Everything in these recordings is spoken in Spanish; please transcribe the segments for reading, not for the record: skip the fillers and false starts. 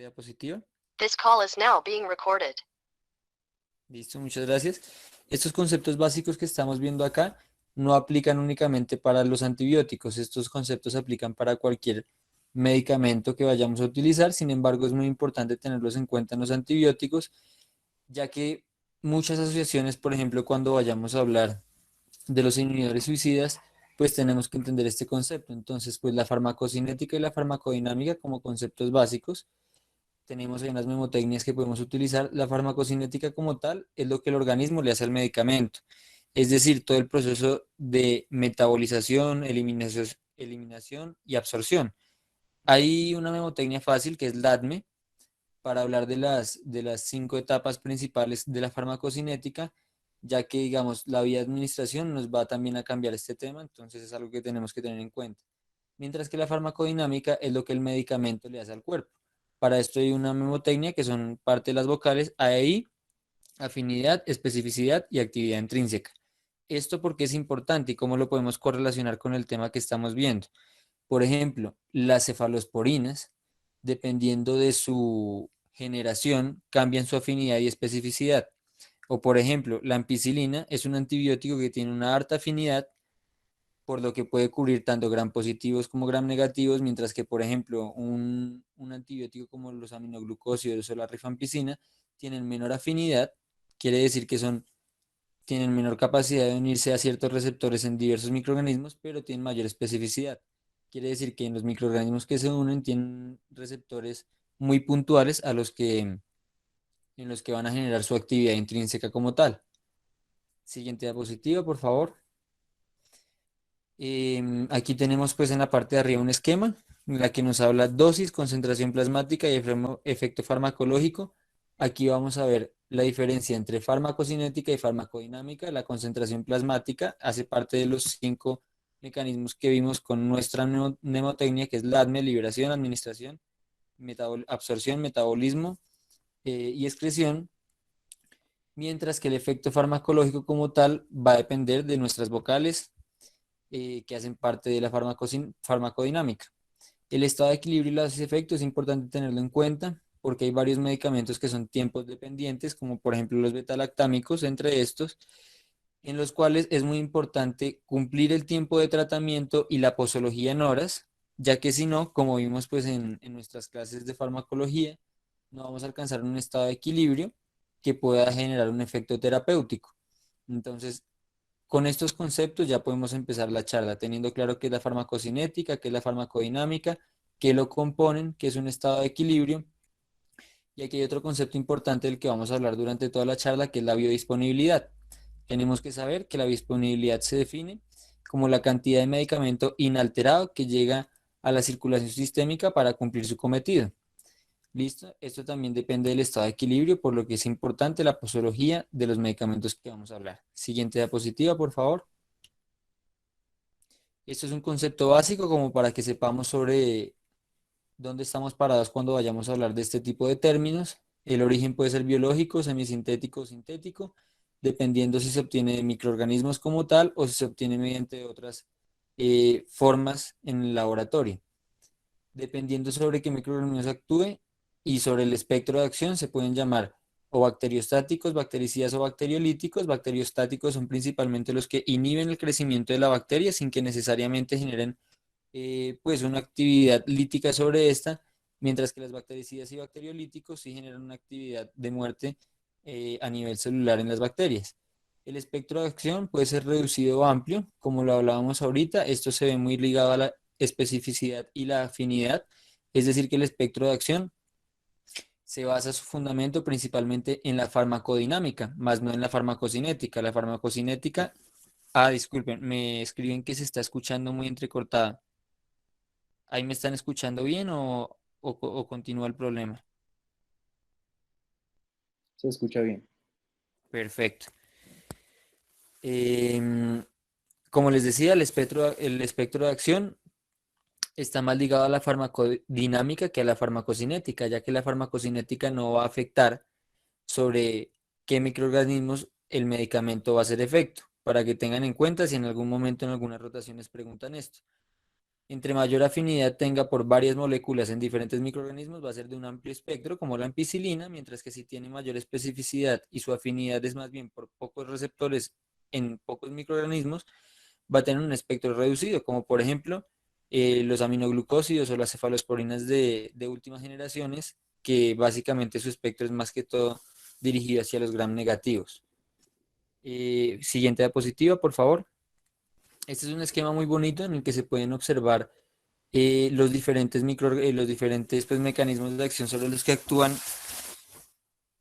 diapositiva. This call is now being recorded. Listo, muchas gracias. Estos conceptos básicos que estamos viendo acá no aplican únicamente para los antibióticos. Estos conceptos aplican para cualquier medicamento que vayamos a utilizar. Sin embargo, es muy importante tenerlos en cuenta en los antibióticos, ya que muchas asociaciones, por ejemplo, cuando vayamos a hablar de los inhibidores suicidas, pues tenemos que entender este concepto. Entonces, pues la farmacocinética y la farmacodinámica como conceptos básicos. Tenemos ahí unas memotecnias que podemos utilizar. La farmacocinética como tal es lo que el organismo le hace al medicamento. Es decir, todo el proceso de metabolización, eliminación y absorción. Hay una memotecnia fácil que es la ADME para hablar de las 5 etapas principales de la farmacocinética, ya que, digamos, la vía de administración nos va también a cambiar este tema, entonces es algo que tenemos que tener en cuenta. Mientras que la farmacodinámica es lo que el medicamento le hace al cuerpo. Para esto hay una memotecnia que son parte de las vocales AEI, afinidad, especificidad y actividad intrínseca. Esto porque es importante y cómo lo podemos correlacionar con el tema que estamos viendo. Por ejemplo, las cefalosporinas, dependiendo de su generación, cambian su afinidad y especificidad. O por ejemplo, la ampicilina es un antibiótico que tiene una alta afinidad, por lo que puede cubrir tanto gram positivos como gram negativos, mientras que, por ejemplo, un antibiótico como los aminoglucósidos o la rifampicina tienen menor afinidad, quiere decir que tienen menor capacidad de unirse a ciertos receptores en diversos microorganismos, pero tienen mayor especificidad. Quiere decir que en los microorganismos que se unen tienen receptores muy puntuales en los que van a generar su actividad intrínseca como tal. Siguiente diapositiva, por favor. Aquí tenemos pues en la parte de arriba un esquema en la que nos habla dosis, concentración plasmática y efecto farmacológico. Aquí vamos a ver la diferencia entre farmacocinética y farmacodinámica. La concentración plasmática hace parte de los 5 mecanismos que vimos con nuestra mnemotecnia, que es la ADME, liberación, administración, absorción, metabolismo y excreción, mientras que el efecto farmacológico como tal va a depender de nuestras vocales, que hacen parte de la farmacodinámica. El estado de equilibrio y los efectos es importante tenerlo en cuenta porque hay varios medicamentos que son tiempos dependientes, como por ejemplo los betalactámicos, entre estos, en los cuales es muy importante cumplir el tiempo de tratamiento y la posología en horas, ya que si no, como vimos pues en nuestras clases de farmacología, no vamos a alcanzar un estado de equilibrio que pueda generar un efecto terapéutico. Entonces, con estos conceptos ya podemos empezar la charla, teniendo claro qué es la farmacocinética, qué es la farmacodinámica, qué lo componen, qué es un estado de equilibrio. Y aquí hay otro concepto importante del que vamos a hablar durante toda la charla, que es la biodisponibilidad. Tenemos que saber que la biodisponibilidad se define como la cantidad de medicamento inalterado que llega a la circulación sistémica para cumplir su cometido. ¿Listo? Esto también depende del estado de equilibrio, por lo que es importante la posología de los medicamentos que vamos a hablar. Siguiente diapositiva, por favor. Esto es un concepto básico como para que sepamos sobre dónde estamos parados cuando vayamos a hablar de este tipo de términos. El origen puede ser biológico, semisintético o sintético, dependiendo si se obtiene de microorganismos como tal o si se obtiene mediante otras formas en el laboratorio. Dependiendo sobre qué microorganismos actúe y sobre el espectro de acción, se pueden llamar o bacteriostáticos, bactericidas o bacteriolíticos. Bacteriostáticos son principalmente los que inhiben el crecimiento de la bacteria sin que necesariamente generen pues una actividad lítica sobre esta, mientras que las bactericidas y bacteriolíticos sí generan una actividad de muerte a nivel celular en las bacterias. El espectro de acción puede ser reducido o amplio, como lo hablábamos ahorita. Esto se ve muy ligado a la especificidad y la afinidad, es decir, que el espectro de acción se basa su fundamento principalmente en la farmacodinámica, más no en la farmacocinética. La farmacocinética, disculpen, me escriben que se está escuchando muy entrecortada. ¿Ahí me están escuchando bien o continúa el problema? Se escucha bien. Perfecto. Em, Como les decía, el espectro de acción está más ligado a la farmacodinámica que a la farmacocinética, ya que la farmacocinética no va a afectar sobre qué microorganismos el medicamento va a hacer efecto, para que tengan en cuenta si en algún momento en algunas rotaciones preguntan esto. Entre mayor afinidad tenga por varias moléculas en diferentes microorganismos, va a ser de un amplio espectro, como la ampicilina, mientras que si tiene mayor especificidad y su afinidad es más bien por pocos receptores en pocos microorganismos, va a tener un espectro reducido, como por ejemplo los aminoglucósidos o las cefalosporinas de últimas generaciones, que básicamente su espectro es más que todo dirigido hacia los gram negativos. Siguiente diapositiva, por favor. Este es un esquema muy bonito en el que se pueden observar los diferentes pues, mecanismos de acción sobre los que actúan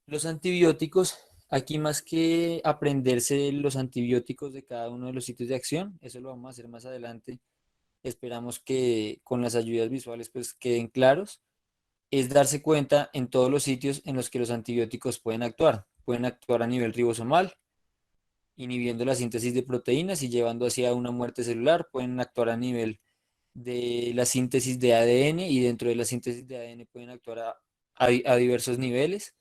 los antibióticos. Aquí más que aprenderse los antibióticos de cada uno de los sitios de acción, eso lo vamos a hacer más adelante. Esperamos que con las ayudas visuales pues queden claros. Es darse cuenta en todos los sitios en los que los antibióticos pueden actuar. Pueden actuar a nivel ribosomal, inhibiendo la síntesis de proteínas y llevando hacia una muerte celular. Pueden actuar a nivel de la síntesis de ADN y dentro de la síntesis de ADN pueden actuar a diversos niveles.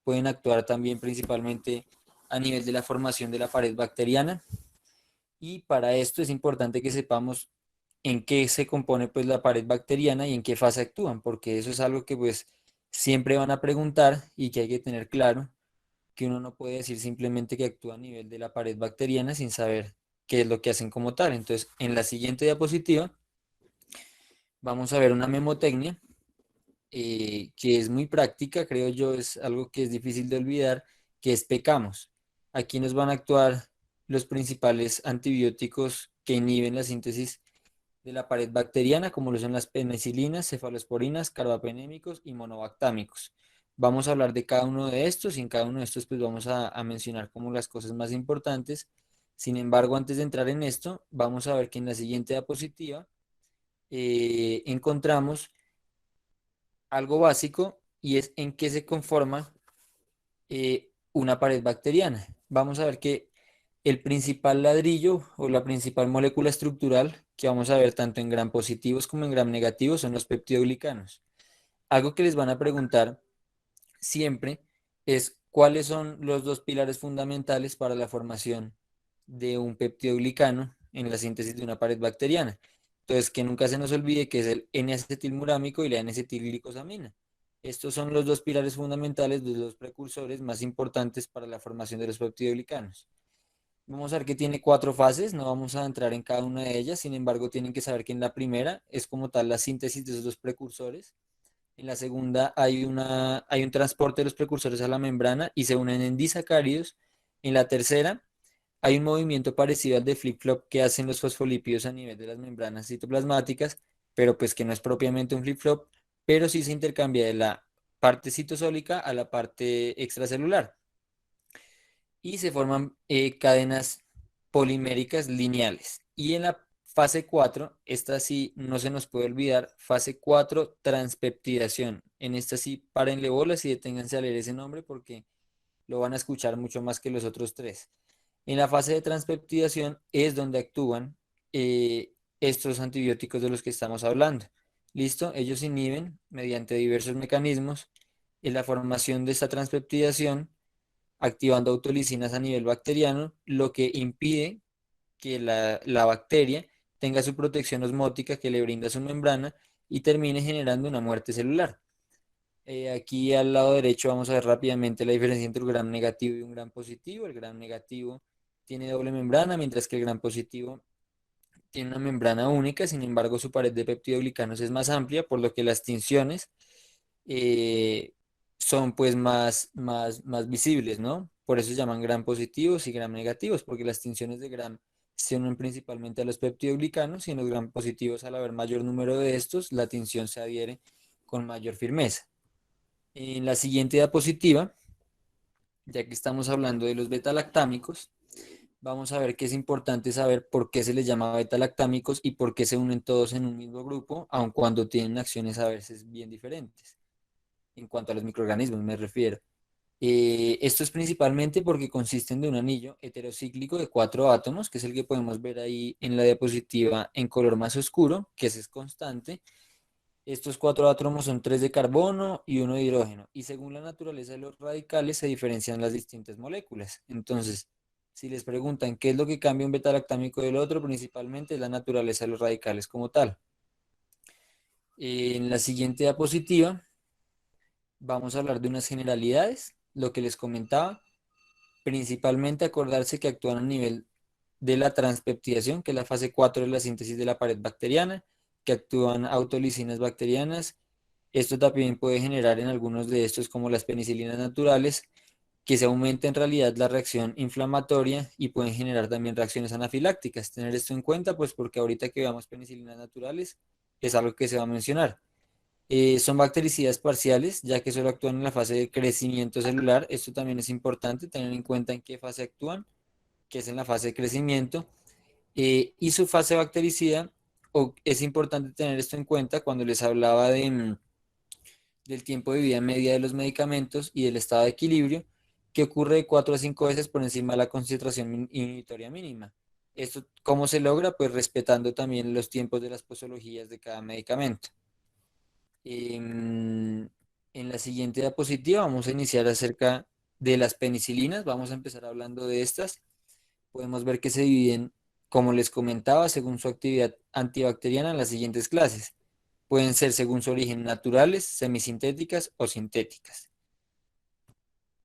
Pueden actuar también principalmente a nivel de la formación de la pared bacteriana. Y para esto es importante que sepamos en qué se compone pues la pared bacteriana y en qué fase actúan, porque eso es algo que pues siempre van a preguntar y que hay que tener claro, que uno no puede decir simplemente que actúa a nivel de la pared bacteriana sin saber qué es lo que hacen como tal. Entonces, en la siguiente diapositiva vamos a ver una memotecnia que es muy práctica, creo yo, es algo que es difícil de olvidar, que es PECAMOS. Aquí nos van a actuar los principales antibióticos que inhiben la síntesis de la pared bacteriana, como lo son las penicilinas, cefalosporinas, carbapenémicos y monobactámicos. Vamos a hablar de cada uno de estos y en cada uno de estos pues vamos a mencionar como las cosas más importantes. Sin embargo, antes de entrar en esto, vamos a ver que en la siguiente diapositiva encontramos algo básico y es en qué se conforma una pared bacteriana. Vamos a ver que el principal ladrillo o la principal molécula estructural que vamos a ver tanto en gram positivos como en gram negativos son los peptidoglicanos. Algo que les van a preguntar siempre es cuáles son los dos pilares fundamentales para la formación de un peptidoglicano en la síntesis de una pared bacteriana. Entonces, que nunca se nos olvide que es el N-acetilmurámico y la N-acetilglicosamina. Estos son los dos pilares fundamentales, los dos precursores más importantes para la formación de los peptidoglicanos. Vamos a ver que tiene cuatro fases, no vamos a entrar en cada una de ellas, sin embargo, tienen que saber que en la primera es como tal la síntesis de esos dos precursores. En la segunda hay un transporte de los precursores a la membrana y se unen en disacáridos. En la tercera hay un movimiento parecido al de flip-flop que hacen los fosfolípidos a nivel de las membranas citoplasmáticas, pero pues que no es propiamente un flip-flop, pero sí se intercambia de la parte citosólica a la parte extracelular y se forman cadenas poliméricas lineales. Y en la fase 4, esta sí no se nos puede olvidar, fase 4 transpeptidación. En esta sí, párenle bolas y deténganse a leer ese nombre porque lo van a escuchar mucho más que los otros tres. En la fase de transpeptidación es donde actúan estos antibióticos de los que estamos hablando. ¿Listo? Ellos inhiben mediante diversos mecanismos en la formación de esta transpeptidación activando autolisinas a nivel bacteriano, lo que impide que la bacteria tenga su protección osmótica que le brinda su membrana y termine generando una muerte celular. Aquí al lado derecho vamos a ver rápidamente la diferencia entre un gram negativo y un gram positivo. El gram negativo tiene doble membrana, mientras que el gram positivo tiene una membrana única, sin embargo su pared de peptidoglicanos es más amplia, por lo que las tinciones eh, son pues más visibles, ¿no? Por eso se llaman gram positivos y gram negativos, porque las tinciones de gram se unen principalmente a los peptidoglicanos y en los gram positivos al haber mayor número de estos, la tinción se adhiere con mayor firmeza. En la siguiente diapositiva, ya que estamos hablando de los beta-lactámicos, vamos a ver que es importante saber por qué se les llama beta-lactámicos y por qué se unen todos en un mismo grupo, aun cuando tienen acciones a veces bien diferentes en cuanto a los microorganismos me refiero. Esto es principalmente porque consisten de un anillo heterocíclico de cuatro átomos, que es el que podemos ver ahí en la diapositiva en color más oscuro, que ese es constante. Estos cuatro átomos son tres de carbono y uno de hidrógeno, y según la naturaleza de los radicales se diferencian las distintas moléculas. Entonces, si les preguntan qué es lo que cambia un beta-lactámico del otro, principalmente es la naturaleza de los radicales como tal. En la siguiente diapositiva vamos a hablar de unas generalidades, lo que les comentaba, principalmente acordarse que actúan a nivel de la transpeptidación, que es la fase 4 de la síntesis de la pared bacteriana, que actúan autolisinas bacterianas. Esto también puede generar en algunos de estos, como las penicilinas naturales, que se aumenta en realidad la reacción inflamatoria y pueden generar también reacciones anafilácticas. Tener esto en cuenta, pues porque ahorita que veamos penicilinas naturales es algo que se va a mencionar. Son bactericidas parciales, ya que solo actúan en la fase de crecimiento celular. Esto también es importante tener en cuenta en qué fase actúan, que es en la fase de crecimiento. Y su fase bactericida, es importante tener esto en cuenta cuando les hablaba del tiempo de vida media de los medicamentos y del estado de equilibrio, que ocurre de 4 a 5 veces por encima de la concentración inhibitoria mínima. ¿Esto cómo se logra? Pues respetando también los tiempos de las posologías de cada medicamento. En la siguiente diapositiva vamos a iniciar acerca de las penicilinas. Vamos a empezar hablando de estas. Podemos ver que se dividen, como les comentaba, según su actividad antibacteriana en las siguientes clases. Pueden ser según su origen naturales, semisintéticas o sintéticas.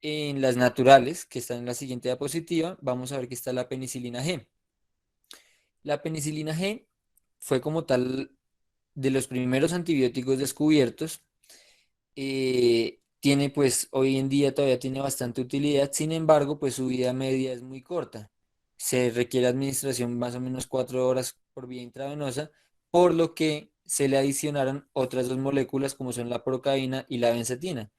En las naturales, que están en la siguiente diapositiva, vamos a ver que está la penicilina G. La penicilina G fue como tal de los primeros antibióticos descubiertos. Tiene pues hoy en día todavía tiene bastante utilidad, sin embargo pues su vida media es muy corta. Se requiere administración más o menos 4 horas por vía intravenosa, por lo que se le adicionaron otras dos moléculas como son la procaína y la benzatina.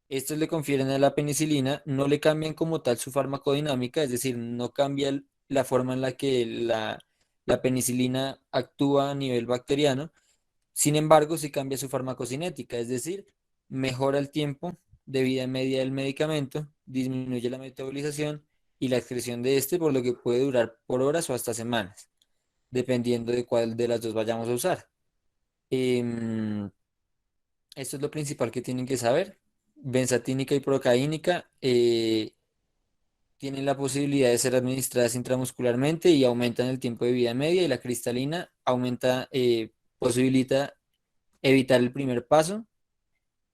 Estos le confieren a la penicilina, no le cambian como tal su farmacodinámica, es decir, no cambia la forma en la que la penicilina actúa a nivel bacteriano. Sin embargo, sí cambia su farmacocinética, es decir, mejora el tiempo de vida media del medicamento, disminuye la metabolización y la excreción de este, por lo que puede durar por horas o hasta semanas, dependiendo de cuál de las dos vayamos a usar. Em, Esto es lo principal que tienen que saber. Benzatínica y procaínica tienen la posibilidad de ser administradas intramuscularmente y aumentan el tiempo de vida media, y la cristalina posibilita evitar el primer paso,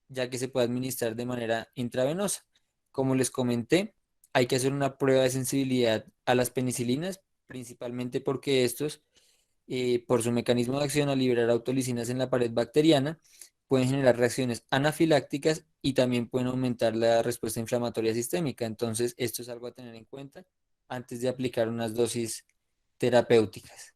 ya que se puede administrar de manera intravenosa. Como les comenté, hay que hacer una prueba de sensibilidad a las penicilinas, principalmente porque estos, por su mecanismo de acción al liberar autolisinas en la pared bacteriana, pueden generar reacciones anafilácticas y también pueden aumentar la respuesta inflamatoria sistémica. Entonces, esto es algo a tener en cuenta antes de aplicar unas dosis terapéuticas.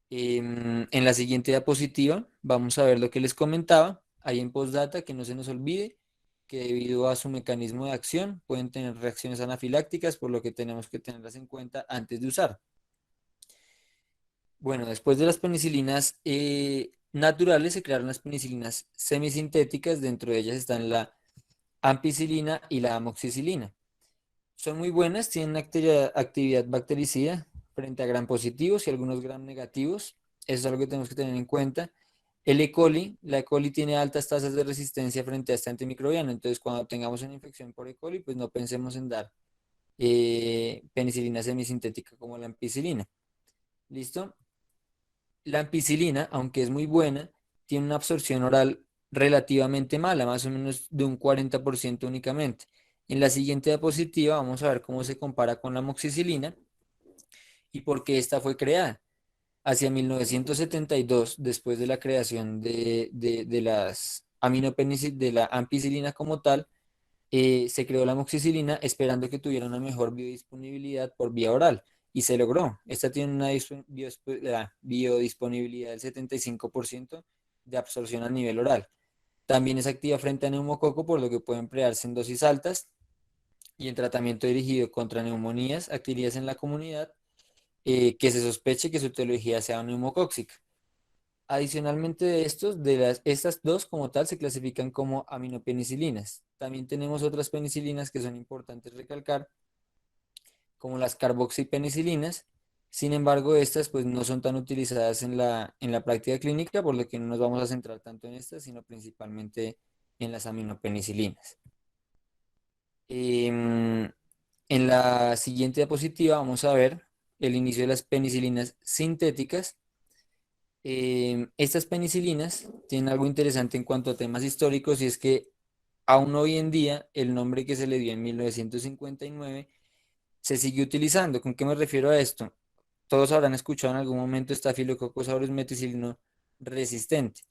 En la siguiente diapositiva vamos a ver lo que les comentaba ahí en postdata, que no se nos olvide que debido a su mecanismo de acción pueden tener reacciones anafilácticas, por lo que tenemos que tenerlas en cuenta antes de usar. Bueno, después de las penicilinas naturales se crearon las penicilinas semisintéticas. Dentro de ellas están la ampicilina y la amoxicilina. Son muy buenas, tienen actividad bactericida frente a gram positivos y algunos gram negativos. Eso es algo que tenemos que tener en cuenta. La E. coli tiene altas tasas de resistencia frente a este antimicrobiano. Entonces, cuando tengamos una infección por E. coli, pues no pensemos en dar penicilina semisintética como la ampicilina. ¿Listo? La ampicilina, aunque es muy buena, tiene una absorción oral relativamente mala, más o menos de un 40% únicamente. En la siguiente diapositiva vamos a ver cómo se compara con la amoxicilina y por qué esta fue creada. Hacia 1972, después de la creación de las de la ampicilina como tal, se creó la amoxicilina esperando que tuviera una mejor biodisponibilidad por vía oral. Y se logró. Esta tiene una biodisponibilidad del 75% de absorción a nivel oral. También es activa frente a neumococo, por lo que puede emplearse en dosis altas y en tratamiento dirigido contra neumonías adquiridas en la comunidad, que se sospeche que su etiología sea neumocóxica. Adicionalmente de estas dos como tal se clasifican como aminopenicilinas. También tenemos otras penicilinas que son importantes recalcar, como las carboxipenicilinas. Sin embargo, estas pues no son tan utilizadas en la práctica clínica, por lo que no nos vamos a centrar tanto en estas, sino principalmente en las aminopenicilinas. Em, en la siguiente diapositiva vamos a ver el inicio de las penicilinas sintéticas. Estas penicilinas tienen algo interesante en cuanto a temas históricos y es que aún hoy en día el nombre que se le dio en 1959 se sigue utilizando. ¿Con qué me refiero a esto? Todos habrán escuchado en algún momento Staphylococcus aureus meticilino resistente,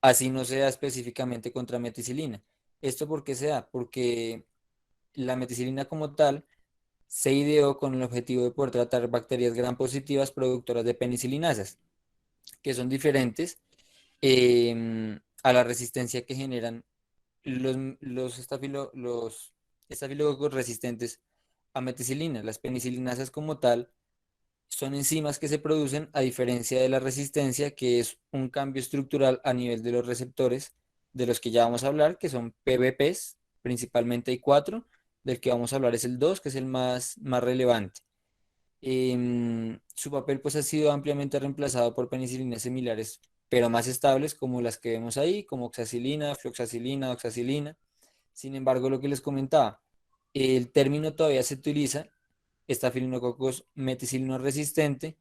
así no sea específicamente contra meticilina. ¿Esto por qué se da? Porque la meticilina como tal se ideó con el objetivo de poder tratar bacterias gram positivas productoras de penicilinasas, que son diferentes a la resistencia que generan los estafilococos resistentes a meticilina. Las penicilinasas como tal son enzimas que se producen a diferencia de la resistencia, que es un cambio estructural a nivel de los receptores, de los que ya vamos a hablar, que son PBPs, principalmente hay cuatro, del que vamos a hablar es el 2 que es el más relevante. Su papel pues ha sido ampliamente reemplazado por penicilinas similares, pero más estables como las que vemos ahí, como oxacilina, fluoxacilina, oxacilina. Sin embargo, lo que les comentaba, el término todavía se utiliza, Staphylococcus meticilino resistente,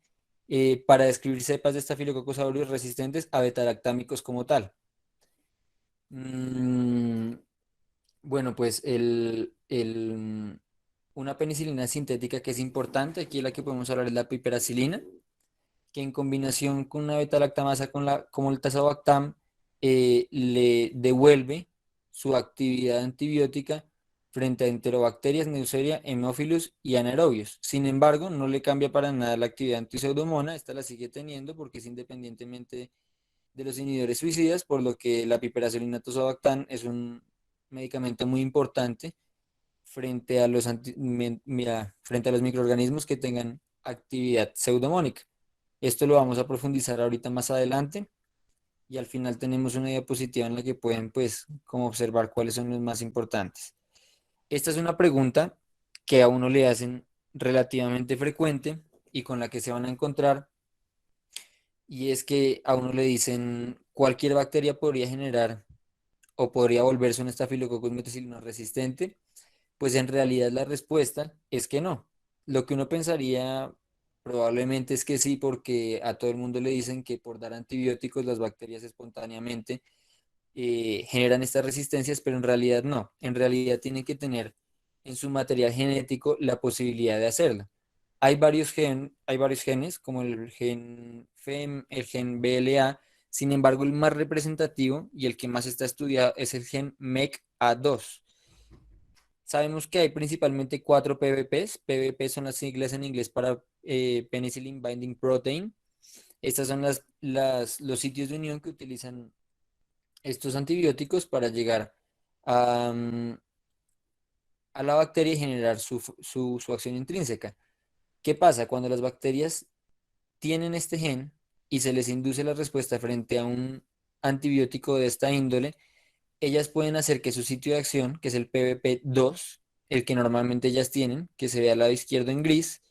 para describir cepas de Staphylococcus aureus resistentes a betalactámicos como tal. Mm, bueno, pues una penicilina sintética que es importante, aquí la que podemos hablar es la piperacilina, que en combinación con una beta-lactamasa como el tazobactam, le devuelve su actividad antibiótica frente a enterobacterias, Neisseria, Haemophilus y anaerobios. Sin embargo, no le cambia para nada la actividad anti-pseudomonas, esta la sigue teniendo porque es independientemente de los inhibidores suicidas, por lo que la piperacilina tazobactam es un medicamento muy importante frente a frente a los microorganismos que tengan actividad pseudomónica. Esto lo vamos a profundizar ahorita más adelante y al final tenemos una diapositiva en la que pueden, pues, como observar cuáles son los más importantes. Esta es una pregunta que a uno le hacen relativamente frecuente y con la que se van a encontrar, y es que a uno le dicen cualquier bacteria podría generar o podría volverse un Staphylococcus meticilino resistente. Pues en realidad la respuesta es que no. Lo que uno pensaría probablemente es que sí, porque a todo el mundo le dicen que por dar antibióticos las bacterias espontáneamente generan estas resistencias, pero en realidad no. En realidad tienen que tener en su material genético la posibilidad de hacerlo. Hay varios genes, como el gen FEM, el gen BLA. Sin embargo, el más representativo y el que más está estudiado es el gen MECA2. Sabemos que hay principalmente cuatro PBPs. PBP son las siglas en inglés para Penicillin Binding Protein. Estas son los sitios de unión que utilizan estos antibióticos para llegar a, a la bacteria y generar su acción intrínseca. ¿Qué pasa? Cuando las bacterias tienen este gen y se les induce la respuesta frente a un antibiótico de esta índole, ellas pueden hacer que su sitio de acción, que es el PBP2, el que normalmente ellas tienen, que se ve al lado izquierdo en gris,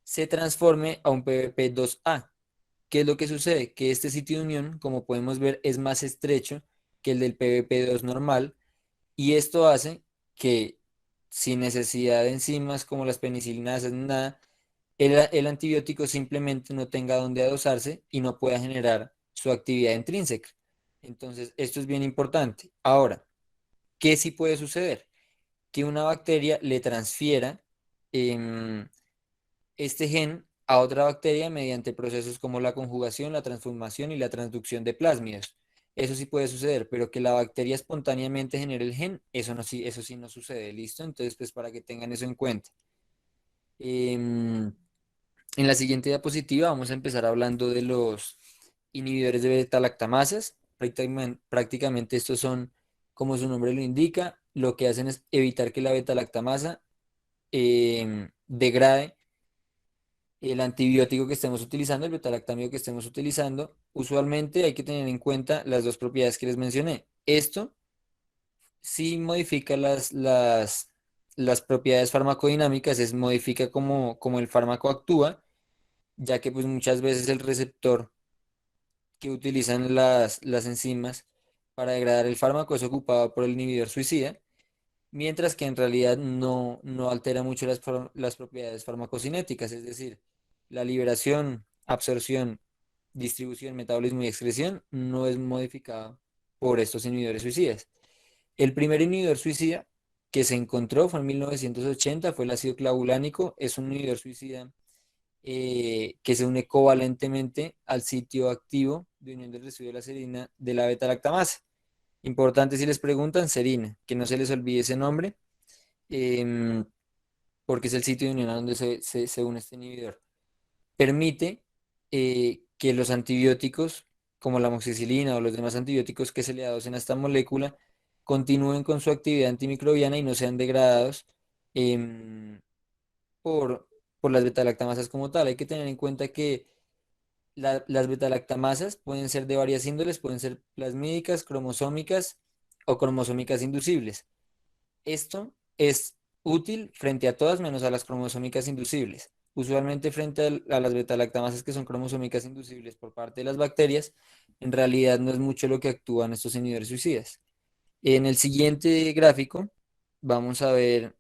se transforme a un PBP2A. ¿Qué es lo que sucede? Que este sitio de unión, como podemos ver, es más estrecho que el del PBP2 normal, y esto hace que sin necesidad de enzimas como las penicilinas, nada, el antibiótico simplemente no tenga dónde adosarse y no pueda generar su actividad intrínseca. Entonces, esto es bien importante. Ahora, ¿qué sí puede suceder? Que una bacteria le transfiera em, este gen a otra bacteria mediante procesos como la conjugación, la transformación y la transducción de plásmidos. Eso sí puede suceder, pero que la bacteria espontáneamente genere el gen, eso sí no sucede, ¿listo? Entonces, pues para que tengan eso en cuenta. Em, en la siguiente diapositiva vamos a empezar hablando de los inhibidores de beta-lactamasas. Prácticamente estos son, como su nombre lo indica, lo que hacen es evitar que la beta-lactamasa degrade el antibiótico que estemos utilizando, el betalactamio que estemos utilizando. Usualmente hay que tener en cuenta las dos propiedades que les mencioné. Esto sí modifica las propiedades farmacodinámicas, es modifica como el fármaco actúa, ya que pues muchas veces el receptor que utilizan las enzimas para degradar el fármaco es ocupado por el inhibidor suicida, mientras que en realidad no altera mucho las propiedades farmacocinéticas, es decir, la liberación, absorción distribución, metabolismo y excreción no es modificado por estos inhibidores suicidas. El primer inhibidor suicida que se encontró fue en 1980, fue el ácido clavulánico, es un inhibidor suicida que se une covalentemente al sitio activo de unión del residuo de la serina de la beta-lactamasa. Importante si les preguntan, serina, que no se les olvide ese nombre, em, porque es el sitio de unión a donde se une este inhibidor. Permite que los antibióticos, como la amoxicilina o los demás antibióticos que se le adocen a esta molécula, continúen con su actividad antimicrobiana y no sean degradados em, por, por las betalactamasas como tal. Hay que tener en cuenta que las betalactamasas pueden ser de varias índoles, pueden ser plasmídicas, cromosómicas o cromosómicas inducibles. Esto es útil frente a todas menos a las cromosómicas inducibles. Usualmente frente a las betalactamasas que son cromosómicas inducibles por parte de las bacterias, en realidad no es mucho lo que actúan estos inhibidores suicidas. En el siguiente gráfico vamos a ver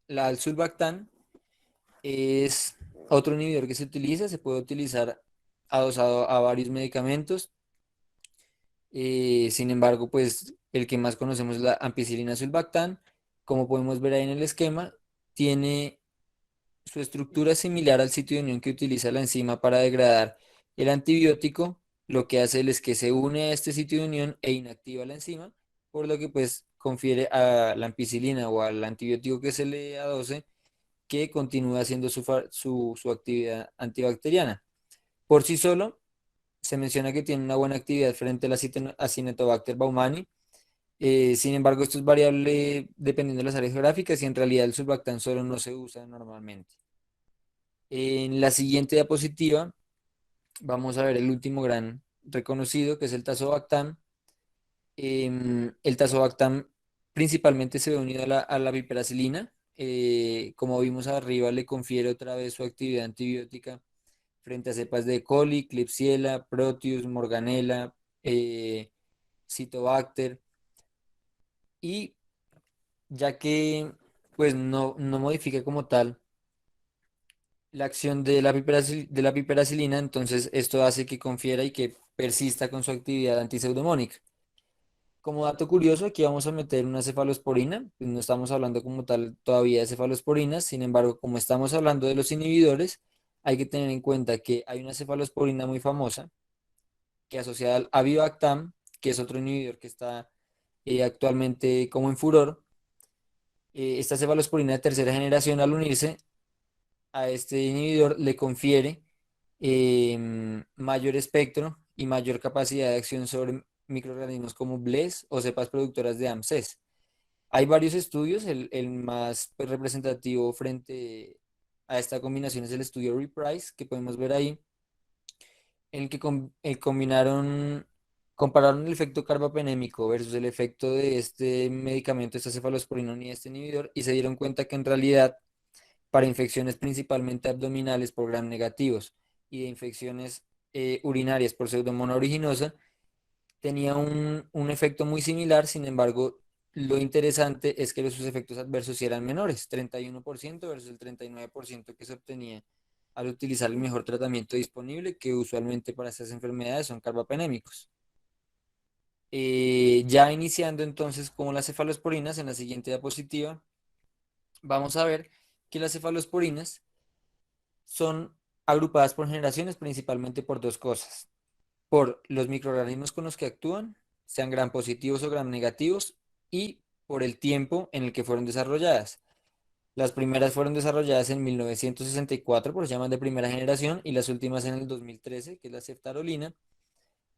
el sulbactam es otro inhibidor que se utiliza, se puede utilizar adosado a varios medicamentos. Sin embargo, pues el que más conocemos es la ampicilina sulbactam. Como podemos ver ahí en el esquema, tiene su estructura similar al sitio de unión que utiliza la enzima para degradar el antibiótico. Lo que hace él es que se une a este sitio de unión e inactiva la enzima, por lo que pues confiere a la ampicilina o al antibiótico que se le adose que continúe haciendo su actividad antibacteriana. Por sí solo, se menciona que tiene una buena actividad frente a la Acinetobacter baumannii. Sin embargo, esto es variable dependiendo de las áreas geográficas y en realidad el sulbactam solo no se usa normalmente. En la siguiente diapositiva vamos a ver el último gran reconocido, que es el tazobactam. El tazobactam principalmente se ve unido a la piperacilina. Como vimos arriba, le confiere otra vez su actividad antibiótica frente a cepas de coli, Klebsiella, Proteus, Morganella, eh, Citobacter. Y ya que pues no modifica como tal la acción de de la piperacilina, entonces esto hace que confiera y que persista con su actividad antiseudomónica. Como dato curioso, aquí vamos a meter una cefalosporina, pues no estamos hablando como tal todavía de cefalosporinas, sin embargo, como estamos hablando de los inhibidores, hay que tener en cuenta que hay una cefalosporina muy famosa que asociada al avibactam, que es otro inhibidor que está actualmente como en furor. Esta cefalosporina de tercera generación al unirse a este inhibidor le confiere mayor espectro y mayor capacidad de acción sobre microorganismos como BLES o cepas productoras de AMSES. Hay varios estudios, el más pues, representativo frente a esta combinación es el estudio Reprise, que podemos ver ahí, en el que compararon el efecto carbapenémico versus el efecto de este medicamento, esta cefalosporina y este inhibidor, y se dieron cuenta que en realidad para infecciones principalmente abdominales por gram negativos y de infecciones urinarias por pseudomonas aeruginosa, tenía un efecto muy similar. Sin embargo, lo interesante es que sus efectos adversos sí eran menores, 31% versus el 39% que se obtenía al utilizar el mejor tratamiento disponible, que usualmente para estas enfermedades son carbapenémicos. Ya iniciando entonces con las cefalosporinas, en la siguiente diapositiva, vamos a ver que las cefalosporinas son agrupadas por generaciones principalmente por dos cosas: por los microorganismos con los que actúan, sean gram positivos o gram negativos, y por el tiempo en el que fueron desarrolladas. Las primeras fueron desarrolladas en 1964, por se llaman de primera generación, y las últimas en el 2013, que es la ceftarolina,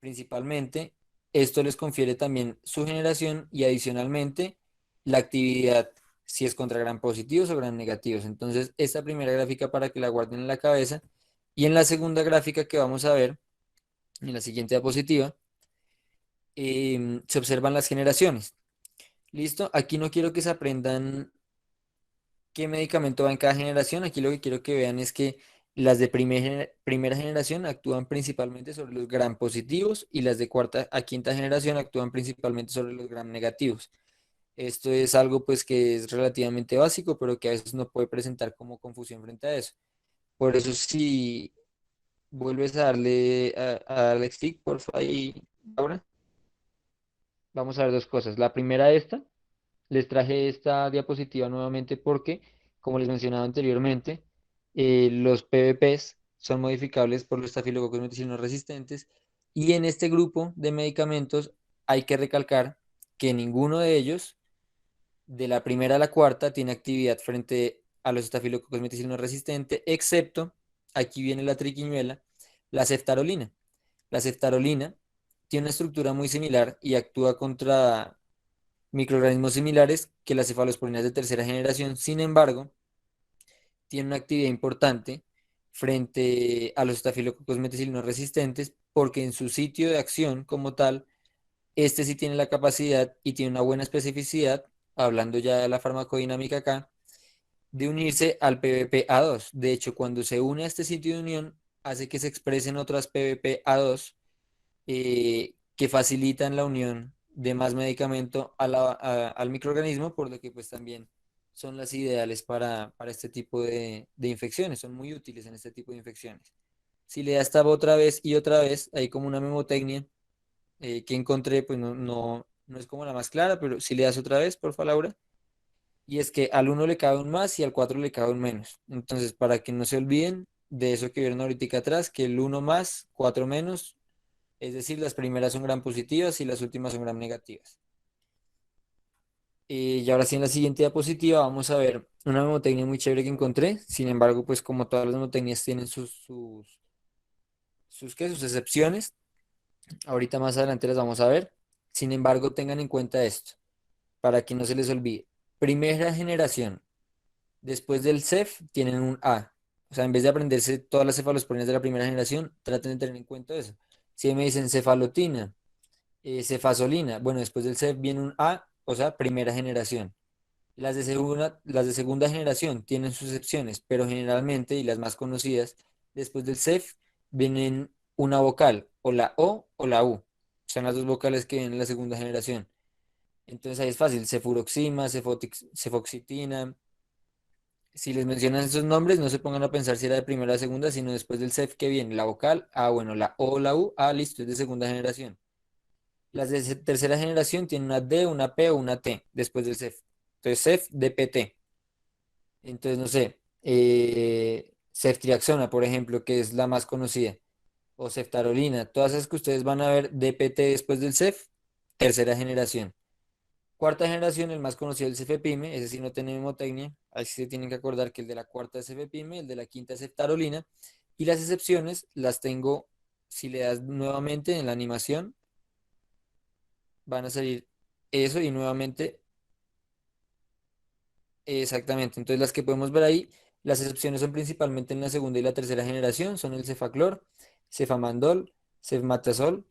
principalmente. Esto les confiere también su generación y adicionalmente la actividad si es contra gram positivos o gram negativos. Entonces, esta primera gráfica para que la guarden en la cabeza. Y en la segunda gráfica que vamos a ver, en la siguiente diapositiva, se observan las generaciones. ¿Listo? Aquí no quiero que se aprendan qué medicamento va en cada generación. Aquí lo que quiero que vean es que las de primera generación actúan principalmente sobre los gram positivos y las de cuarta a quinta generación actúan principalmente sobre los gram negativos. Esto es algo pues que es relativamente básico, pero que a veces no puede presentar como confusión frente a eso. Por eso sí, Vuelves a darle clic, porfa, ahí, Laura. Vamos a ver dos cosas. La primera, esta. Les traje esta diapositiva nuevamente porque, como les mencionaba anteriormente, los PVPs son modificables por los estafilococos meticilinos resistentes y en este grupo de medicamentos hay que recalcar que ninguno de ellos, de la primera a la cuarta, tiene actividad frente a los estafilococos meticilinos resistentes, excepto, aquí viene la triquiñuela, la ceftarolina. La ceftarolina tiene una estructura muy similar y actúa contra microorganismos similares que las cefalosporinas de tercera generación. Sin embargo, tiene una actividad importante frente a los estafilococos meticilinos resistentes porque en su sitio de acción como tal, este sí tiene la capacidad y tiene una buena especificidad, hablando ya de la farmacodinámica acá, de unirse al PBPA2. De hecho, cuando se une a este sitio de unión, hace que se expresen otras PBPA2 que facilitan la unión de más medicamento al microorganismo, por lo que pues también son las ideales para este tipo de infecciones, son muy útiles en este tipo de infecciones. Si le das tab otra vez y otra vez, hay como una memotecnia que encontré, pues no es como la más clara, pero si le das otra vez, por favor, Laura, y es que al uno le cabe un más y al 4 le cabe un menos. Entonces, para que no se olviden de eso que vieron ahorita atrás, que el uno más, 4 menos, es decir, las primeras son gran positivas y las últimas son gran negativas. Y ahora sí, en la siguiente diapositiva vamos a ver una memotecnia muy chévere que encontré. Sin embargo, pues como todas las memotecnias tienen sus excepciones, ahorita más adelante las vamos a ver. Sin embargo, tengan en cuenta esto, para que no se les olvide. Primera generación, después del CEF, tienen un A. O sea, en vez de aprenderse todas las cefalosporinas de la primera generación, traten de tener en cuenta eso. Si me dicen cefalotina, cefasolina. Bueno, después del CEF viene un A, o sea, primera generación. Las de segunda generación tienen sus excepciones, pero generalmente, y las más conocidas, después del CEF vienen una vocal, o la O o la U. Son las dos vocales que vienen en la segunda generación. Entonces ahí es fácil, cefuroxima, cefoxitina. Si les mencionan esos nombres, no se pongan a pensar si era de primera o de segunda, sino después del CEF que viene la vocal, ah, bueno, la O o la U, ah, listo, es de segunda generación. Las de tercera generación tienen una D, una P o una T después del CEF. Entonces, CEF, DPT. Entonces, no sé, ceftriaxona, por ejemplo, que es la más conocida, o ceftarolina, todas esas que ustedes van a ver DPT después del CEF, tercera generación. Cuarta generación, el más conocido, el cefepime, ese sí no tiene mnemotecnia, así se tienen que acordar que el de la cuarta es cefepime, el de la quinta es ceftarolina, y las excepciones las tengo, si le das nuevamente en la animación, van a salir eso y nuevamente, exactamente. Entonces las que podemos ver ahí, las excepciones son principalmente en la segunda y la tercera generación, son el cefaclor, cefamandol, cefmatazol.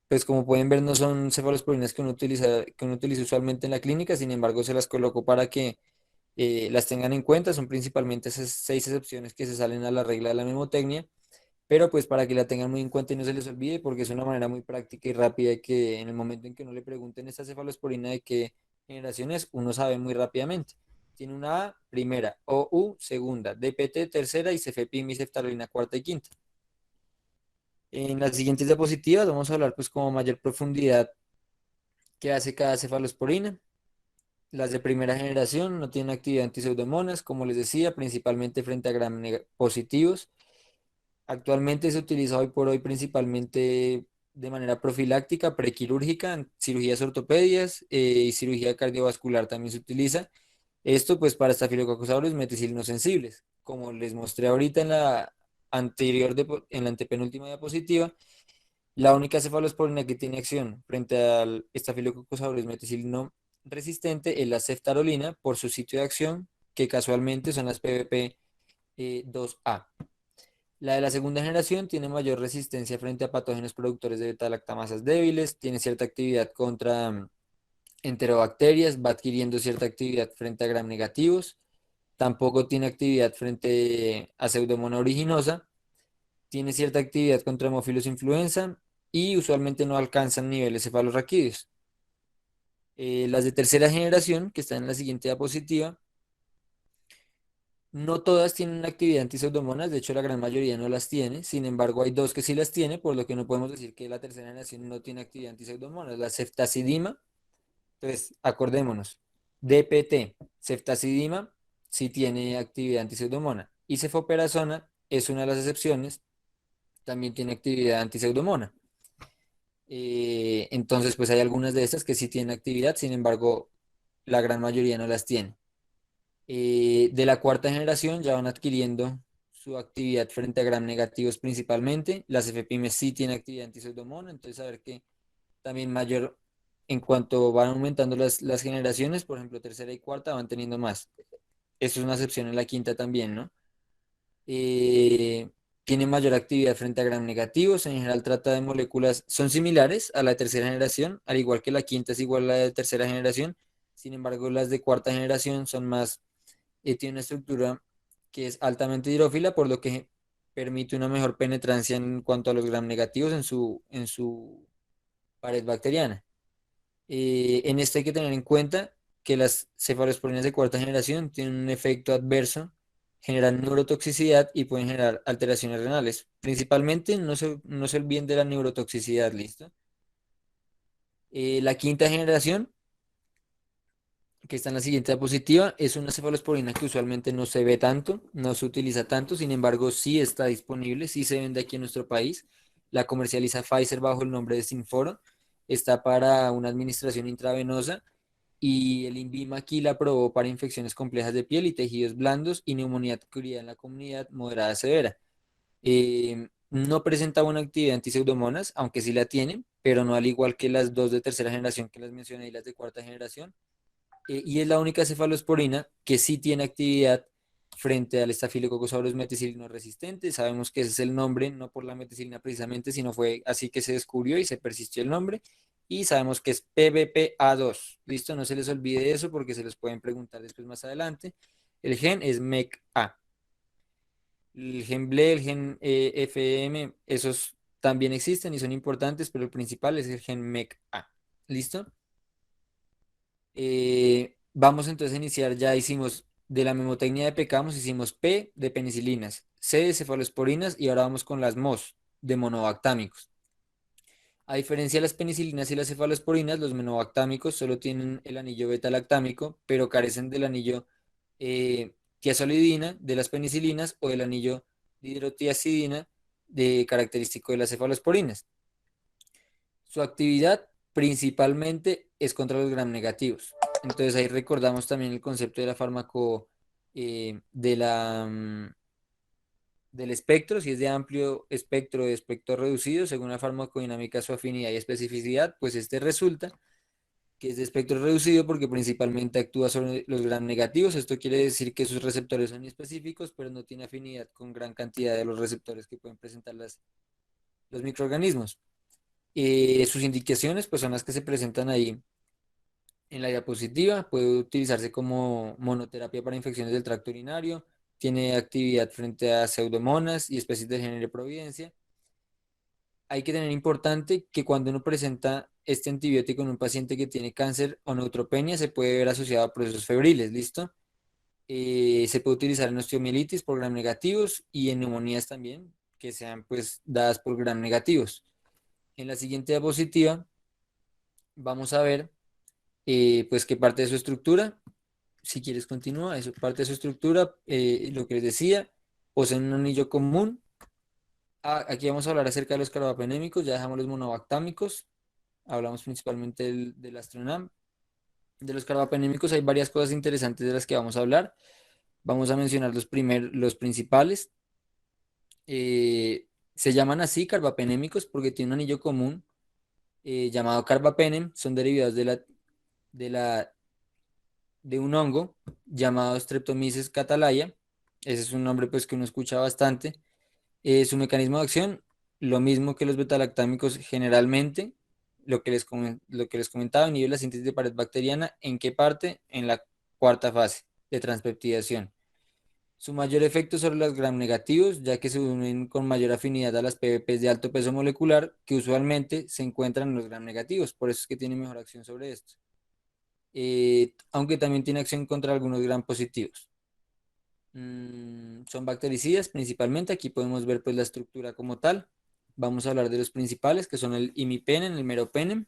Pues como pueden ver no son cefalosporinas que uno utiliza usualmente en la clínica, sin embargo se las coloco para que las tengan en cuenta, son principalmente esas seis excepciones que se salen a la regla de la memotecnia, pero pues para que la tengan muy en cuenta y no se les olvide, porque es una manera muy práctica y rápida de que en el momento en que uno le pregunten esta cefalosporina de qué generación es, uno sabe muy rápidamente. Tiene una A primera, OU segunda, DPT tercera y cefepime y ceftarolina cuarta y quinta. En las siguientes diapositivas vamos a hablar pues como mayor profundidad qué hace cada cefalosporina. Las de primera generación no tienen actividad antiseudomonas, como les decía, principalmente frente a gram positivos. Actualmente se utiliza hoy por hoy principalmente de manera profiláctica, prequirúrgica, en cirugías ortopedias y cirugía cardiovascular también se utiliza. Esto pues para estafilococcus aureus meticilinos sensibles. Como les mostré ahorita en la en la antepenúltima diapositiva, la única cefalosporina que tiene acción frente al estafilococcus aureus meticilino resistente es la ceftarolina por su sitio de acción, que casualmente son las PVP2A. La de la segunda generación tiene mayor resistencia frente a patógenos productores de beta-lactamasas débiles, tiene cierta actividad contra enterobacterias, va adquiriendo cierta actividad frente a gram negativos, tampoco tiene actividad frente a Pseudomonas aeruginosa, tiene cierta actividad contra Haemophilus influenza y usualmente no alcanzan niveles cefalorraquídeos. Las de tercera generación, que están en la siguiente diapositiva, No todas tienen actividad antipseudomonas, de hecho la gran mayoría no las tiene, sin embargo hay dos que sí las tiene, por lo que no podemos decir que la tercera generación no tiene actividad antipseudomonas. La ceftazidima, entonces acordémonos, DPT, ceftazidima sí tiene actividad antipseudomona y cefoperazona es una de las excepciones, también tiene actividad antipseudomona. Entonces pues hay algunas de estas que sí tienen actividad, sin embargo la gran mayoría no las tiene. De la cuarta generación ya van adquiriendo su actividad frente a gram negativos principalmente. Las FPIMES sí tienen actividad antipseudomona, entonces a ver que también mayor, en cuanto van aumentando las generaciones, por ejemplo, tercera y cuarta van teniendo más. Eso es una excepción en la quinta también, ¿no? Eh, Tiene mayor actividad frente a gram negativos, en general trata de moléculas, son similares a la de tercera generación, al igual que la quinta es igual a la de tercera generación, sin embargo las de cuarta generación son más tiene una estructura que es altamente hidrófila, por lo que permite una mejor penetrancia en cuanto a los gram negativos en su pared bacteriana. En este hay que tener en cuenta que las cefalosporinas de cuarta generación tienen un efecto adverso, generan neurotoxicidad y pueden generar alteraciones renales. Principalmente no se olviden de la neurotoxicidad, ¿listo? La quinta generación que está en la siguiente diapositiva, es una cefalosporina que usualmente no se ve tanto, no se utiliza tanto, sin embargo sí está disponible, sí se vende aquí en nuestro país. La comercializa Pfizer bajo el nombre de Sinforo, está para una administración intravenosa y el INVIMA aquí la aprobó para infecciones complejas de piel y tejidos blandos y neumonía adquirida en la comunidad moderada severa. No presenta una actividad antiseudomonas, aunque sí la tiene, pero no al igual que las dos de tercera generación que las mencioné y las de cuarta generación y es la única cefalosporina que sí tiene actividad frente al Staphylococcus aureus meticilino resistente. Sabemos que ese es el nombre, no por la meticilina precisamente, sino fue así que se descubrió y se persistió el nombre. Y sabemos que es PBPA2. Listo, no se les olvide eso porque se les pueden preguntar después más adelante. El gen es MECA. El gen BLE, el gen FM, esos también existen y son importantes, pero el principal es el gen MECA. ¿Listo? Vamos entonces a iniciar, ya hicimos de la memotecnia de pecamos, hicimos P de penicilinas, C de cefalosporinas y ahora vamos con las MOS de monobactámicos. A diferencia de las penicilinas y las cefalosporinas, los monobactámicos solo tienen el anillo beta-lactámico, pero carecen del anillo tiazolidina de las penicilinas o del anillo dihidrotiazidina de característico de las cefalosporinas. Su actividad principalmente es contra los gram negativos. Entonces ahí recordamos también el concepto de la fármaco del espectro, si es de amplio espectro o de espectro reducido, según la farmacodinámica, su afinidad y especificidad, pues este resulta que es de espectro reducido porque principalmente actúa sobre los gram negativos. Esto quiere decir que sus receptores son específicos, pero no tiene afinidad con gran cantidad de los receptores que pueden presentar los microorganismos. Sus indicaciones pues son las que se presentan ahí en la diapositiva. Puede utilizarse como monoterapia para infecciones del tracto urinario, tiene actividad frente a pseudomonas y especies del género Providencia. Hay que tener importante que cuando uno presenta este antibiótico en un paciente que tiene cáncer o neutropenia se puede ver asociado a procesos febriles, ¿listo? Se puede utilizar en osteomielitis por gram negativos y en neumonías también, que sean pues dadas por gram negativos. En la siguiente diapositiva vamos a ver pues qué parte de su estructura, si quieres continúa, eso parte de su estructura, lo que les decía, poseen un anillo común. Aquí vamos a hablar acerca de los carbapenémicos, ya dejamos los monobactámicos, hablamos principalmente del Astronam. De los carbapenémicos hay varias cosas interesantes de las que vamos a hablar. Vamos a mencionar los principales. Se llaman así carbapenémicos porque tienen un anillo común llamado carbapenem, son derivados de la de un hongo llamado Streptomyces catalaya. Ese es un nombre pues que uno escucha bastante. Su mecanismo de acción, lo mismo que los betalactámicos generalmente, lo que les comentaba, inhibe la síntesis de pared bacteriana. ¿En qué parte? En la cuarta fase de transpeptidación. Su mayor efecto sobre los gram negativos, ya que se unen con mayor afinidad a las PVPs de alto peso molecular, que usualmente se encuentran en los gram negativos, por eso es que tiene mejor acción sobre estos. Aunque también tiene acción contra algunos gram positivos. Son bactericidas principalmente. Aquí podemos ver pues la estructura como tal. Vamos a hablar de los principales, que son el imipenem, el meropenem.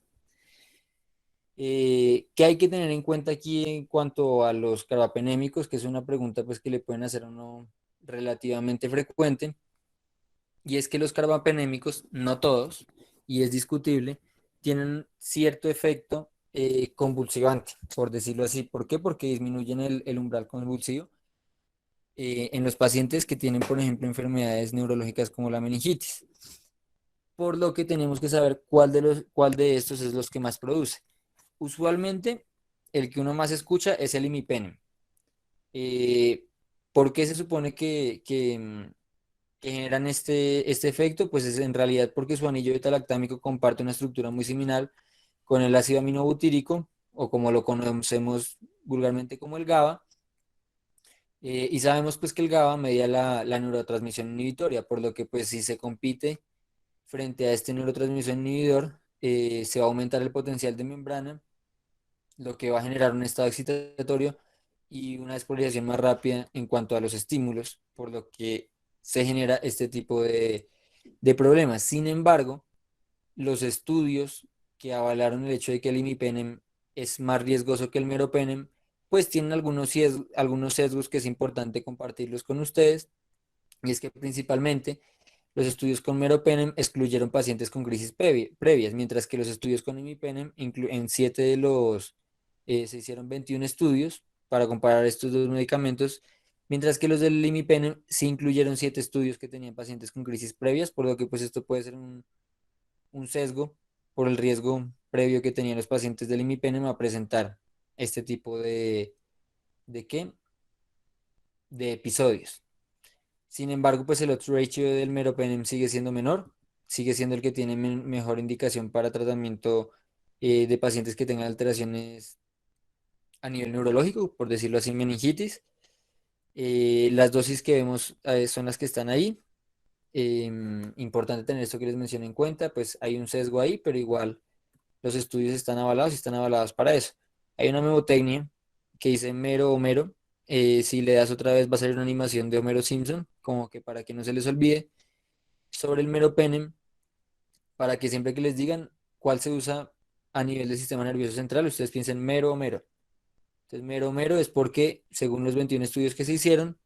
¿Qué hay que tener en cuenta aquí en cuanto a los carbapenémicos? Que es una pregunta pues que le pueden hacer a uno relativamente frecuente. Y es que los carbapenémicos, no todos, y es discutible, tienen cierto efecto convulsivante, por decirlo así. ¿Por qué? Porque disminuyen el umbral convulsivo en los pacientes que tienen, por ejemplo, enfermedades neurológicas como la meningitis. Por lo que tenemos que saber cuál de estos es los que más produce. Usualmente, el que uno más escucha es el imipenem. Eh, ¿Por qué se supone que generan este efecto? Pues es en realidad porque su anillo beta-lactámico comparte una estructura muy similar con el ácido aminobutírico, o como lo conocemos vulgarmente como el GABA, y sabemos pues que el GABA media la neurotransmisión inhibitoria, por lo que pues si se compite frente a este neurotransmisor inhibidor, se va a aumentar el potencial de membrana, lo que va a generar un estado excitatorio y una despolarización más rápida en cuanto a los estímulos, por lo que se genera este tipo de problemas. Sin embargo, los estudios que avalaron el hecho de que el imipenem es más riesgoso que el meropenem, pues tienen algunos sesgos que es importante compartirlos con ustedes, y es que principalmente los estudios con meropenem excluyeron pacientes con crisis previas, mientras que los estudios con imipenem, en 7 de los, se hicieron 21 estudios para comparar estos dos medicamentos, mientras que los del imipenem sí incluyeron 7 estudios que tenían pacientes con crisis previas, por lo que pues esto puede ser un sesgo por el riesgo previo que tenían los pacientes del imipenem a presentar este tipo ¿de qué? De episodios. Sin embargo, pues el odds ratio del meropenem sigue siendo menor, sigue siendo el que tiene mejor indicación para tratamiento de pacientes que tengan alteraciones a nivel neurológico, por decirlo así, meningitis. Las dosis que vemos son las que están ahí. Importante tener esto que les mencioné en cuenta, pues hay un sesgo ahí, pero igual los estudios están avalados y están avalados para eso. Hay una memotecnia que dice Mero Homero. Si le das otra vez va a salir una animación de Homero Simpson, como que para que no se les olvide, sobre el meropenem, para que siempre que les digan cuál se usa a nivel del sistema nervioso central, ustedes piensen Mero Homero. Entonces, Mero Homero es porque, según los 21 estudios que se hicieron,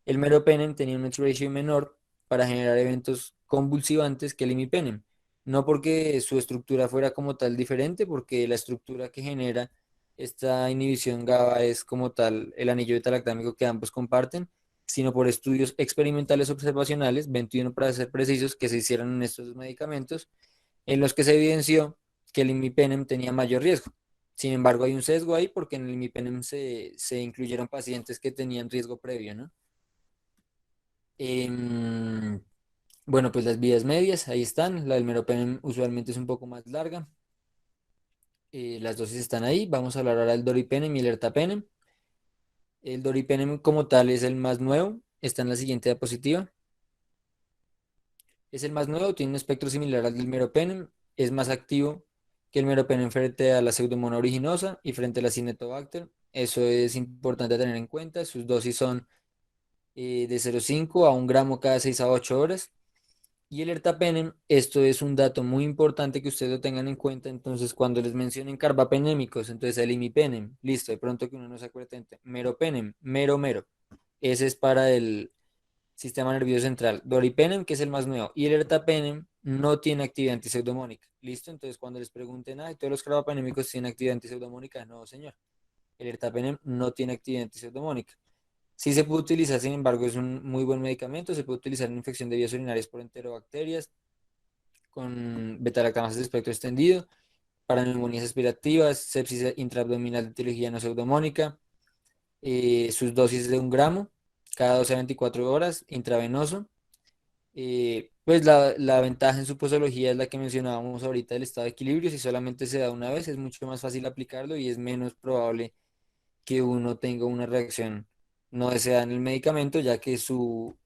el meropenem tenía un odds ratio menor para generar eventos convulsivantes que el imipenem. No porque su estructura fuera como tal diferente, porque la estructura que genera esta inhibición GABA es como tal el anillo beta-lactámico que ambos comparten, sino por estudios experimentales observacionales, 21 para ser precisos, que se hicieron en estos dos medicamentos, en los que se evidenció que el imipenem tenía mayor riesgo. Sin embargo, hay un sesgo ahí porque en el imipenem se incluyeron pacientes que tenían riesgo previo, ¿no? Em, bueno, pues las vías medias, ahí están. La del meropenem usualmente es un poco más larga. Las dosis están ahí. Vamos a hablar ahora del doripenem y el ertapenem. El doripenem como tal es el más nuevo. Está en la siguiente diapositiva. Es el más nuevo, tiene un espectro similar al del meropenem. Es más activo que el meropenem frente a la pseudomonas originosa y frente a la Cinetobacter. Eso es importante tener en cuenta. Sus dosis son de 0,5 a 1 gramo cada 6 a 8 horas. Y el ertapenem, esto es un dato muy importante que ustedes lo tengan en cuenta. Entonces, cuando les mencionen carbapenémicos, entonces el imipenem, listo, de pronto que uno no se acuerde, meropenem, mero. Ese es para el sistema nervioso central. Doripenem, que es el más nuevo, y el ertapenem no tiene actividad antipseudomónica. Listo, entonces cuando les pregunten, todos los carbapenémicos tienen actividad antipseudomónica, no, señor. El ertapenem no tiene actividad antipseudomónica. Sí se puede utilizar, sin embargo, es un muy buen medicamento. Se puede utilizar en infección de vías urinarias por enterobacterias, con beta-lactamases de espectro extendido, para neumonías aspirativas, sepsis intraabdominal de etiología no pseudomónica. Sus dosis de 1 gramo cada 12 a 24 horas, intravenoso. Pues la ventaja en su posología es la que mencionábamos ahorita del estado de equilibrio. Si solamente se da una vez, es mucho más fácil aplicarlo y es menos probable que uno tenga una reacción no deseada en el medicamento, ya que su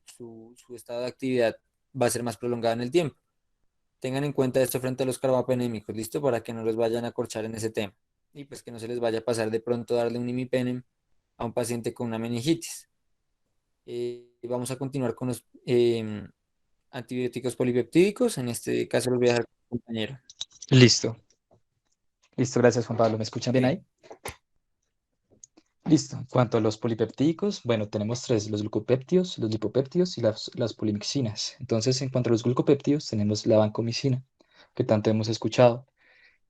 estado de actividad va a ser más prolongado en el tiempo. Tengan en cuenta esto frente a los carbapenémicos, ¿listo? Para que no los vayan a corchar en ese tema. Y pues que no se les vaya a pasar de pronto darle un imipenem a un paciente con una meningitis. Vamos a continuar con los antibióticos polipeptídicos. En este caso los voy a dejar con mi compañero. Listo, listo, gracias Juan Pablo. ¿Me escuchan bien Ok. ahí? Listo. En cuanto a los polipeptídicos, bueno, tenemos tres, los glucopéptidos, los lipopéptidos y las polimixinas. Entonces, en cuanto a los glucopéptidos, tenemos la vancomicina, que tanto hemos escuchado.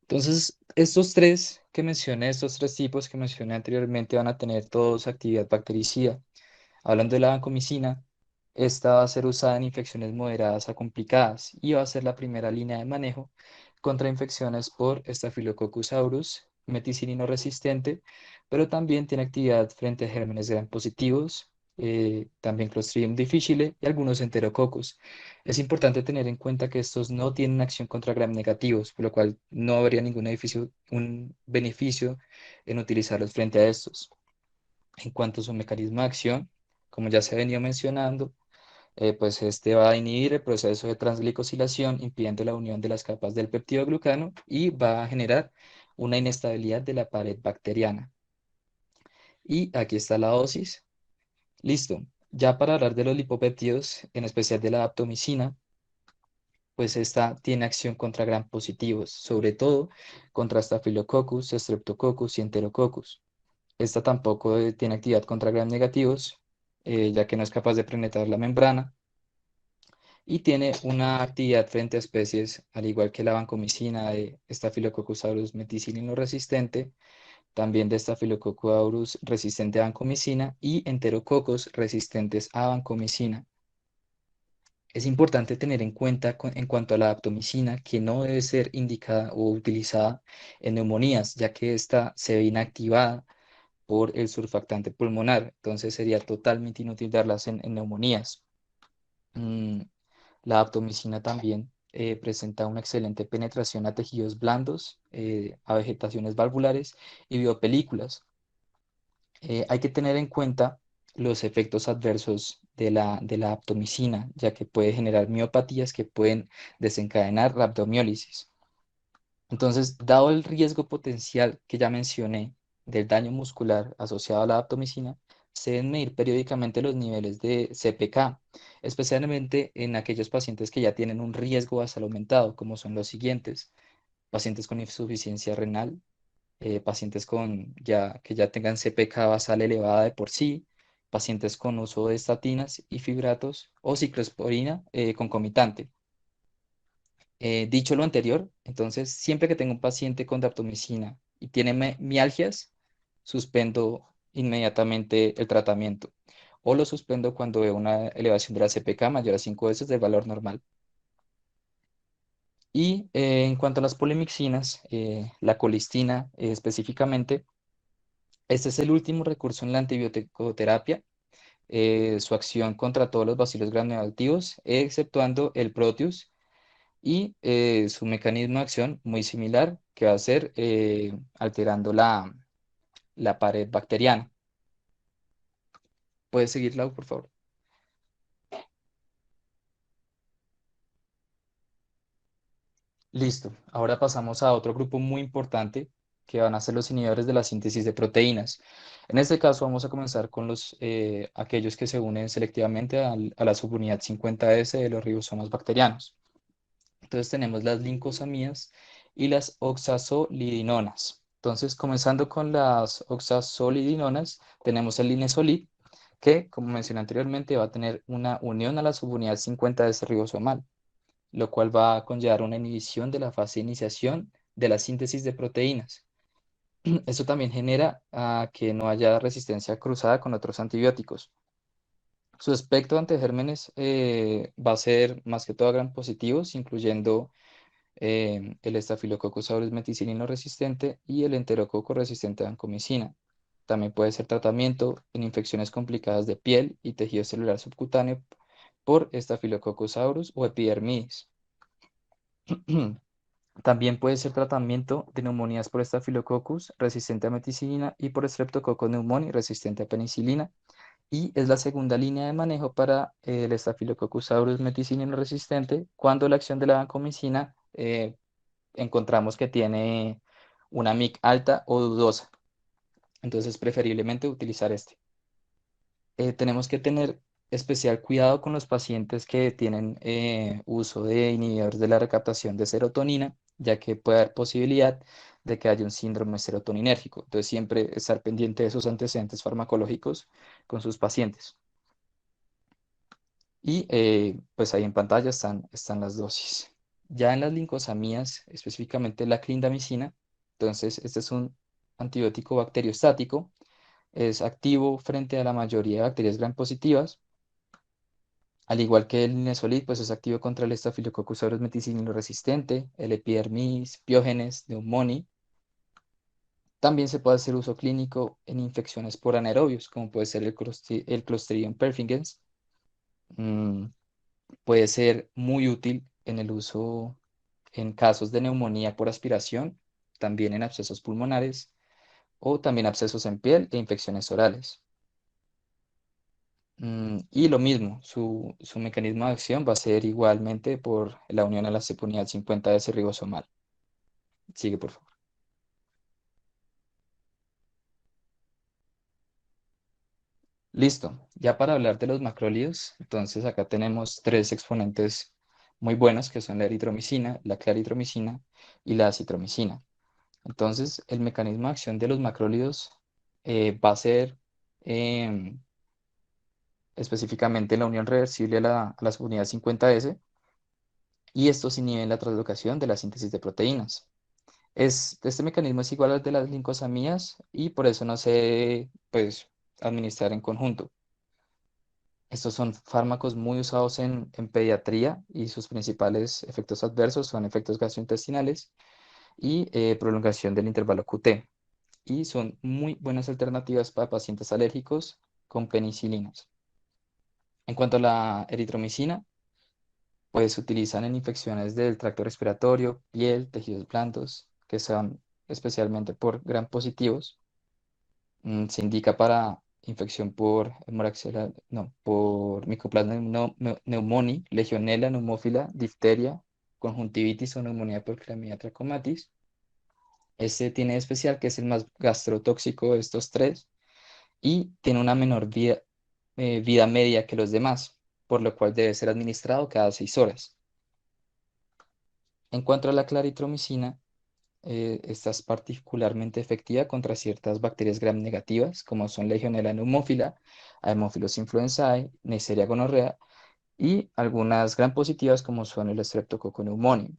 Entonces, estos tres que mencioné, estos tres tipos que mencioné anteriormente, van a tener todos actividad bactericida. Hablando de la vancomicina, esta va a ser usada en infecciones moderadas a complicadas y va a ser la primera línea de manejo contra infecciones por Staphylococcus aureus, meticilino resistente, pero también tiene actividad frente a gérmenes gram positivos, también Clostridium difficile y algunos enterococos. Es importante tener en cuenta que estos no tienen acción contra gram negativos, por lo cual no habría un beneficio en utilizarlos frente a estos. En cuanto a su mecanismo de acción, como ya se ha venido mencionando, pues este va a inhibir el proceso de transglicosilación, impidiendo la unión de las capas del peptidoglucano y va a generar una inestabilidad de la pared bacteriana. Y aquí está la dosis. Listo. Ya para hablar de los lipopéptidos, en especial de la aptomicina, pues esta tiene acción contra gram positivos, sobre todo contra Staphylococcus, Streptococcus y Enterococcus. Esta tampoco tiene actividad contra gram negativos, ya que no es capaz de penetrar la membrana y tiene una actividad frente a especies, al igual que la vancomicina de Staphylococcus aureus meticilino resistente, también de Staphylococcus aureus resistente a vancomicina y enterococos resistentes a vancomicina. Es importante tener en cuenta en cuanto a la aptomicina que no debe ser indicada o utilizada en neumonías, ya que esta se ve inactivada por el surfactante pulmonar, entonces sería totalmente inútil darlas en neumonías. Mm, la aptomicina también presenta una excelente penetración a tejidos blandos, a vegetaciones valvulares y biopelículas. Hay que tener en cuenta los efectos adversos de la aptomicina, ya que puede generar miopatías que pueden desencadenar rhabdomiólisis. Entonces, dado el riesgo potencial que ya mencioné del daño muscular asociado a la aptomicina, se deben medir periódicamente los niveles de CPK, especialmente en aquellos pacientes que ya tienen un riesgo basal aumentado, como son los siguientes: pacientes con insuficiencia renal, pacientes que ya tengan CPK basal elevada de por sí, pacientes con uso de estatinas y fibratos o ciclosporina concomitante. Dicho lo anterior, entonces, siempre que tengo un paciente con daptomicina y tiene mialgias, suspendo inmediatamente el tratamiento o lo suspendo cuando veo una elevación de la CPK mayor a 5 veces del valor normal. Y en cuanto a las polimixinas, la colistina específicamente, este es el último recurso en la antibiótico-terapia. Su acción contra todos los bacilos gram negativos, exceptuando el Proteus, y su mecanismo de acción muy similar, que va a ser alterando la pared bacteriana. ¿Puedes seguir, Lau, por favor? Listo. Ahora pasamos a otro grupo muy importante que van a ser los inhibidores de la síntesis de proteínas. En este caso vamos a comenzar con aquellos que se unen selectivamente a la subunidad 50S de los ribosomas bacterianos. Entonces tenemos las lincosamidas y las oxazolidinonas. Entonces, comenzando con las oxazolidinonas, tenemos el linesolid, que, como mencioné anteriormente, va a tener una unión a la subunidad 50 de este ribosomal, lo cual va a conllevar una inhibición de la fase de iniciación de la síntesis de proteínas. Esto también genera que no haya resistencia cruzada con otros antibióticos. Su espectro ante gérmenes va a ser más que todo gram positivos, incluyendo el Staphylococcus aureus meticilino resistente y el enterococo resistente a vancomicina. También puede ser tratamiento en infecciones complicadas de piel y tejido celular subcutáneo por Staphylococcus aureus o epidermidis. También puede ser tratamiento de neumonías por Staphylococcus resistente a meticilina y por Streptococcus pneumoniae resistente a penicilina. Y es la segunda línea de manejo para el Staphylococcus aureus meticilino resistente cuando la acción de la vancomicina encontramos que tiene una MIC alta o dudosa. Entonces, preferiblemente utilizar este. tenemos que tener especial cuidado con los pacientes que tienen uso de inhibidores de la recaptación de serotonina, ya que puede haber posibilidad de que haya un síndrome serotoninérgico. Entonces, siempre estar pendiente de esos antecedentes farmacológicos con sus pacientes. Y pues ahí en pantalla están las dosis. Ya en las lincosamías, específicamente la clindamicina, entonces este es un antibiótico bacteriostático, es activo frente a la mayoría de bacterias gram positivas. Al igual que el Linezolid, pues es activo contra el Staphylococcus aureus meticilino resistente, el Epidermis, Piógenes, Pneumoniae. También se puede hacer uso clínico en infecciones por anaerobios, como puede ser el Clostridium perfringens. Mm, Puede ser muy útil en el uso en casos de neumonía por aspiración, también en abscesos pulmonares o también abscesos en piel e infecciones orales. Y lo mismo, su mecanismo de acción va a ser igualmente por la unión a la ceponidal 50S ribosomal. Sigue, por favor. Listo. Ya para hablar de los macrólidos, entonces acá tenemos tres exponentes muy buenos que son la eritromicina, la claritromicina y la acitromicina. Entonces, el mecanismo de acción de los macrólidos va a ser em, específicamente la unión reversible a la subunidad 50S y estos inhiben la translocación de la síntesis de proteínas. Este mecanismo es igual al de las lincosamías y por eso no se debe, pues, administrar en conjunto. Estos son fármacos muy usados en pediatría y sus principales efectos adversos son efectos gastrointestinales y prolongación del intervalo QT. Y son muy buenas alternativas para pacientes alérgicos con penicilinas. En cuanto a la eritromicina, pues se utilizan en infecciones del tracto respiratorio, piel, tejidos blandos, que son especialmente por gram positivos. Se indica para infección por no, por Mycoplasma pneumoniae, Legionella pneumófila, difteria, conjuntivitis o neumonía por Chlamydia trachomatis. Este tiene de especial que es el más gastrotóxico de estos tres y tiene una menor vida media que los demás, por lo cual debe ser administrado cada 6 horas. En cuanto a la claritromicina, esta es particularmente efectiva contra ciertas bacterias gram negativas, como son Legionella pneumófila, Haemophilus influenzae, Neisseria gonorrea y algunas gram positivas, como son el Streptococcus pneumoniae.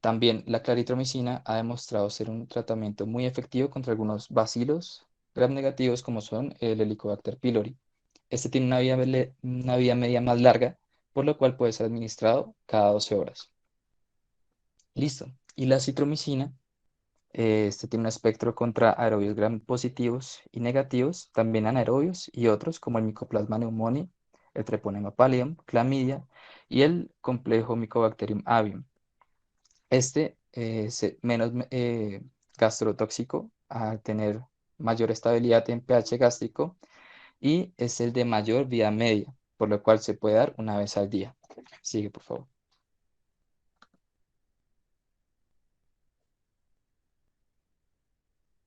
También la claritromicina ha demostrado ser un tratamiento muy efectivo contra algunos bacilos gram negativos, como son el Helicobacter pylori. Este tiene una vida media más larga, por lo cual puede ser administrado cada 12 horas. Listo. Y la citromicina, este tiene un espectro contra aerobios gram positivos y negativos, también anaerobios y otros como el Mycoplasma pneumoniae, el Treponema pallidum, clamidia y el complejo Mycobacterium avium. Este es menos gastrotóxico al tener mayor estabilidad en pH gástrico y es el de mayor vida media, por lo cual se puede dar una vez al día. Sigue, por favor.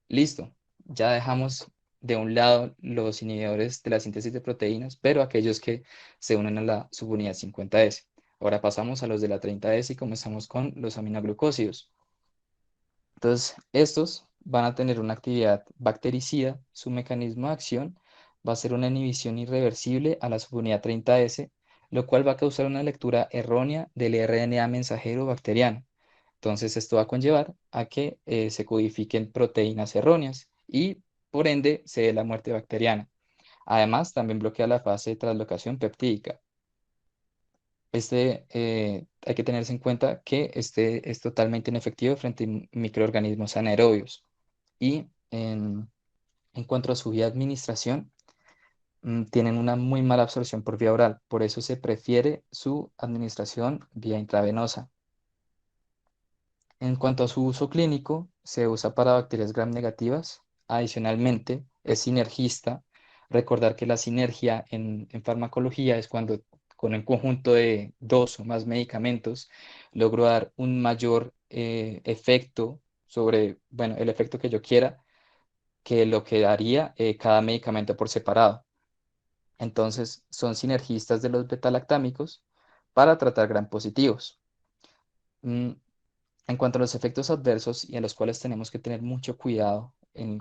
Listo. Ya dejamos de un lado los inhibidores de la síntesis de proteínas, pero aquellos que se unen a la subunidad 50S. Ahora pasamos a los de la 30S y comenzamos con los aminoglucósidos. Entonces, estos van a tener una actividad bactericida. Su mecanismo de acción va a ser una inhibición irreversible a la subunidad 30S, lo cual va a causar una lectura errónea del RNA mensajero bacteriano. Entonces, esto va a conllevar a que se codifiquen proteínas erróneas y, por ende, se dé la muerte bacteriana. Además, también bloquea la fase de translocación peptídica. Hay que tenerse en cuenta que este es totalmente inefectivo frente a microorganismos anaerobios. Y en cuanto a su vía de administración, tienen una muy mala absorción por vía oral. Por eso se prefiere su administración vía intravenosa. En cuanto a su uso clínico, se usa para bacterias gram negativas. Adicionalmente, es sinergista. Recordar que la sinergia en farmacología es cuando con el conjunto de dos o más medicamentos logro dar un mayor efecto sobre, bueno, el efecto que yo quiera, que lo que daría cada medicamento por separado. Entonces, son sinergistas de los betalactámicos para tratar gram positivos. Mm, En cuanto a los efectos adversos y en los cuales tenemos que tener mucho cuidado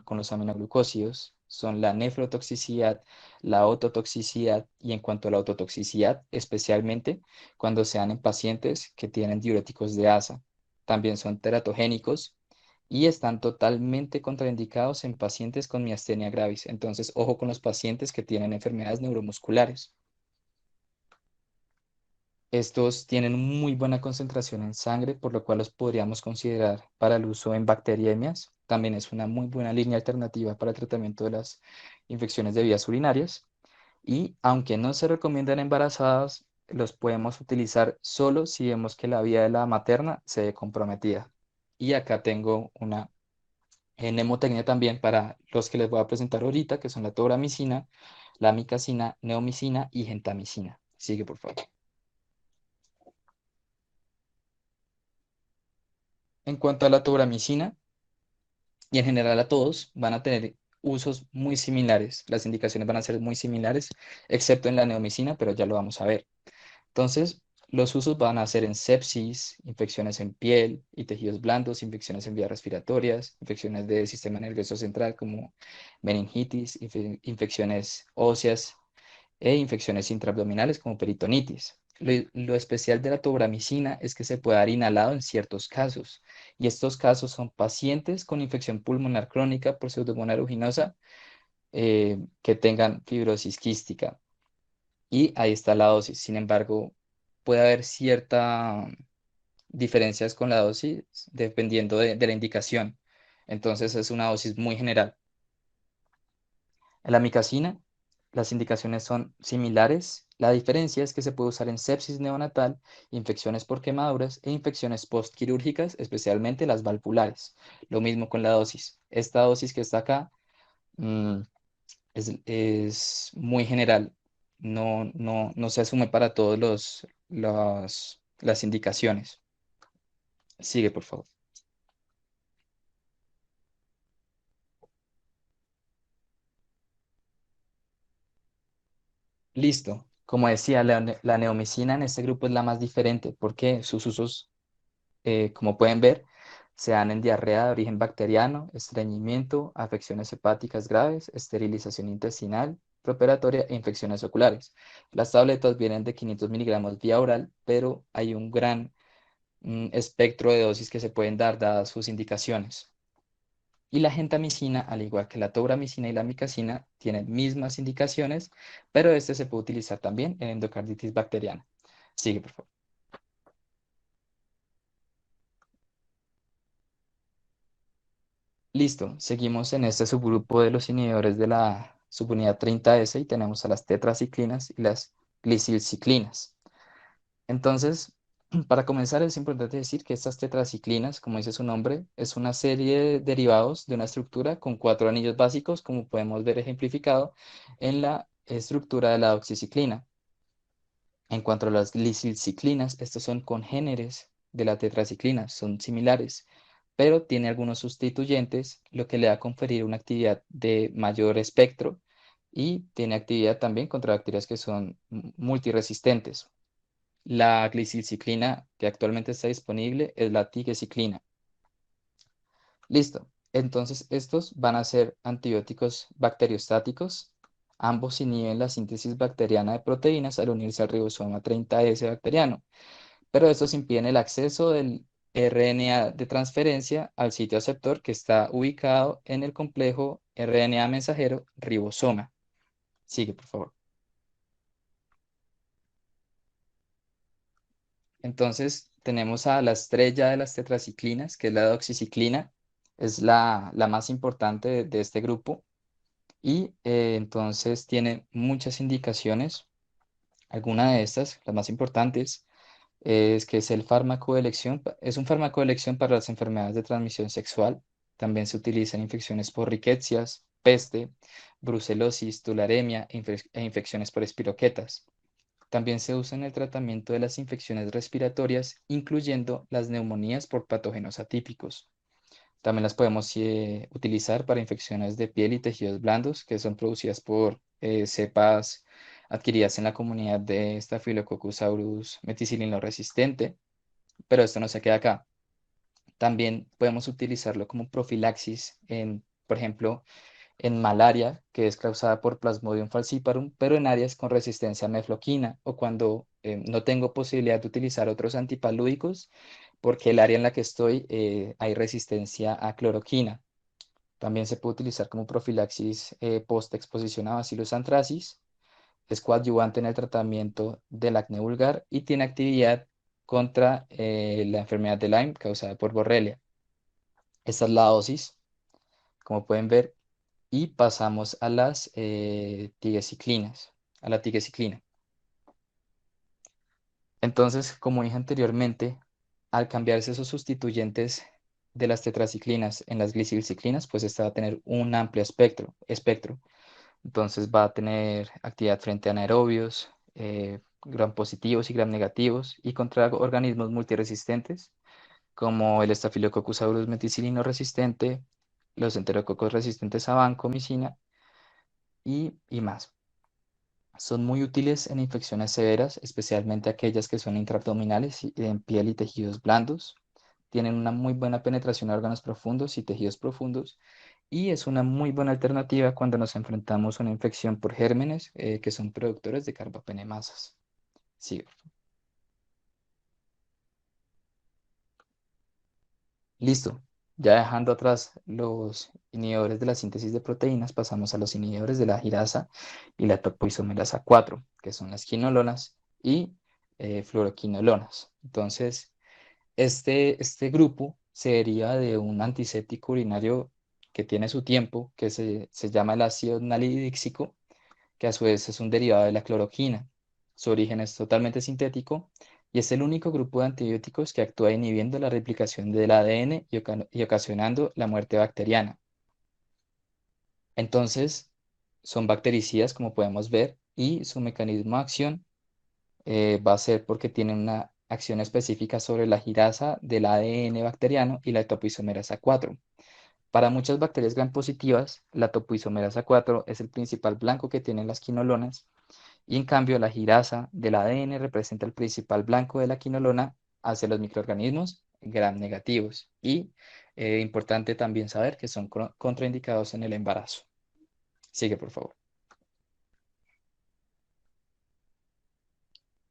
con los aminoglucósidos, son la nefrotoxicidad, la ototoxicidad y en cuanto a la ototoxicidad, especialmente cuando sean en pacientes que tienen diuréticos de asa. También son teratogénicos y están totalmente contraindicados en pacientes con miastenia gravis. Entonces, ojo con los pacientes que tienen enfermedades neuromusculares. Estos tienen muy buena concentración en sangre, por lo cual los podríamos considerar para el uso en bacteriemias. También es una muy buena línea alternativa para el tratamiento de las infecciones de vías urinarias. Y aunque no se recomiendan embarazadas, los podemos utilizar solo si vemos que la vía de la materna se ve comprometida. Y acá tengo una mnemotecnia también para los que les voy a presentar ahorita, que son la tobramicina, la amicacina, neomicina y gentamicina. Sigue, por favor. En cuanto a la tobramicina, y en general a todos, van a tener usos muy similares. Las indicaciones van a ser muy similares, excepto en la neomicina, pero ya lo vamos a ver. Entonces, los usos van a ser en sepsis, infecciones en piel y tejidos blandos, infecciones en vías respiratorias, infecciones del sistema nervioso central como meningitis, infecciones óseas e infecciones intraabdominales como peritonitis. Lo especial de la tobramicina es que se puede dar inhalado en ciertos casos, y estos casos son pacientes con infección pulmonar crónica por Pseudomonas aeruginosa que tengan fibrosis quística. Y ahí está la dosis. Sin embargo, puede haber ciertas diferencias con la dosis dependiendo de la indicación. Entonces es una dosis muy general. En la micacina, las indicaciones son similares. La diferencia es que se puede usar en sepsis neonatal, infecciones por quemaduras e infecciones postquirúrgicas, especialmente las valvulares. Lo mismo con la dosis. Esta dosis que está acá mm, es muy general. No se asume para todos las indicaciones. Sigue, por favor. Listo. Como decía, la neomicina en este grupo es la más diferente porque sus usos como pueden ver, se dan en diarrea de origen bacteriano, estreñimiento, afecciones hepáticas graves, esterilización intestinal, preoperatoria e infecciones oculares. Las tabletas vienen de 500 miligramos vía oral, pero hay un gran espectro de dosis que se pueden dar dadas sus indicaciones. Y la gentamicina, al igual que la tobramicina y la amicacina, tienen mismas indicaciones, pero este se puede utilizar también en endocarditis bacteriana. Sigue, por favor. Listo, seguimos en este subgrupo de los inhibidores de la subunidad 30S y tenemos a las tetraciclinas y las glicilciclinas. Entonces, para comenzar es importante decir que estas tetraciclinas, como dice su nombre, es una serie de derivados de una estructura con cuatro anillos básicos, como podemos ver ejemplificado en la estructura de la doxiciclina. En cuanto a las glicilciclinas, estos son congéneres de la tetraciclina, son similares, pero tiene algunos sustituyentes, lo que le va a conferir una actividad de mayor espectro y tiene actividad también contra bacterias que son multiresistentes. La glicilciclina que actualmente está disponible es la tigecyclina. Listo. Entonces, estos van a ser antibióticos bacteriostáticos. Ambos inhiben la síntesis bacteriana de proteínas al unirse al ribosoma 30S bacteriano, pero estos impiden el acceso del RNA de transferencia al sitio aceptor que está ubicado en el complejo RNA mensajero ribosoma. Sigue, por favor. Entonces, tenemos a la estrella de las tetraciclinas, que es la doxiciclina, es la más importante de este grupo y entonces tiene muchas indicaciones. Alguna de estas, las más importantes, es que es el fármaco de elección, es un fármaco de elección para las enfermedades de transmisión sexual. También se utiliza en infecciones por riquecias, peste, brucelosis, tularemia e infecciones por espiroquetas. También se usa en el tratamiento de las infecciones respiratorias, incluyendo las neumonías por patógenos atípicos. También las podemos utilizar para infecciones de piel y tejidos blandos que son producidas por cepas adquiridas en la comunidad de Staphylococcus aureus meticilino resistente, pero esto no se queda acá. También podemos utilizarlo como profilaxis en, por ejemplo, en malaria, que es causada por Plasmodium falciparum, pero en áreas con resistencia a mefloquina o cuando no tengo posibilidad de utilizar otros antipalúdicos porque el área en la que estoy hay resistencia a cloroquina. También se puede utilizar como profilaxis post-exposición a Bacillus anthracis. Es coadyuvante en el tratamiento del acné vulgar y tiene actividad contra la enfermedad de Lyme causada por Borrelia. Esta es la dosis, como pueden ver, y pasamos a las tigecyclinas, a la tigecyclina. Entonces, como dije anteriormente, al cambiarse esos sustituyentes de las tetraciclinas en las glicilciclinas, pues esta va a tener un amplio espectro. Entonces va a tener actividad frente a anaerobios, gram positivos y gram negativos, y contra organismos multiresistentes, como el Staphylococcus aureus meticilino resistente, los enterococos resistentes a vancomicina y más. Son muy útiles en infecciones severas, especialmente aquellas que son intraabdominales y en piel y tejidos blandos. Tienen una muy buena penetración a órganos profundos y tejidos profundos y es una muy buena alternativa cuando nos enfrentamos a una infección por gérmenes que son productores de carbapenemasas. Sí, listo. Ya dejando atrás los inhibidores de la síntesis de proteínas, pasamos a los inhibidores de la girasa y la topoisomerasa 4, que son las quinolonas y fluoroquinolonas. Entonces, este grupo se deriva de un antiséptico urinario que tiene su tiempo, que se llama el ácido nalidíxico, que a su vez es un derivado de la cloroquina. Su origen es totalmente sintético y es el único grupo de antibióticos que actúa inhibiendo la replicación del ADN y ocasionando la muerte bacteriana. Entonces, son bactericidas, como podemos ver, y su mecanismo de acción va a ser porque tienen una acción específica sobre la girasa del ADN bacteriano y la topoisomerasa 4. Para muchas bacterias gram positivas, la topoisomerasa 4 es el principal blanco que tienen las quinolonas y en cambio la girasa del ADN representa el principal blanco de la quinolona hacia los microorganismos gram negativos y importante también saber que son contraindicados en el embarazo. Sigue, por favor.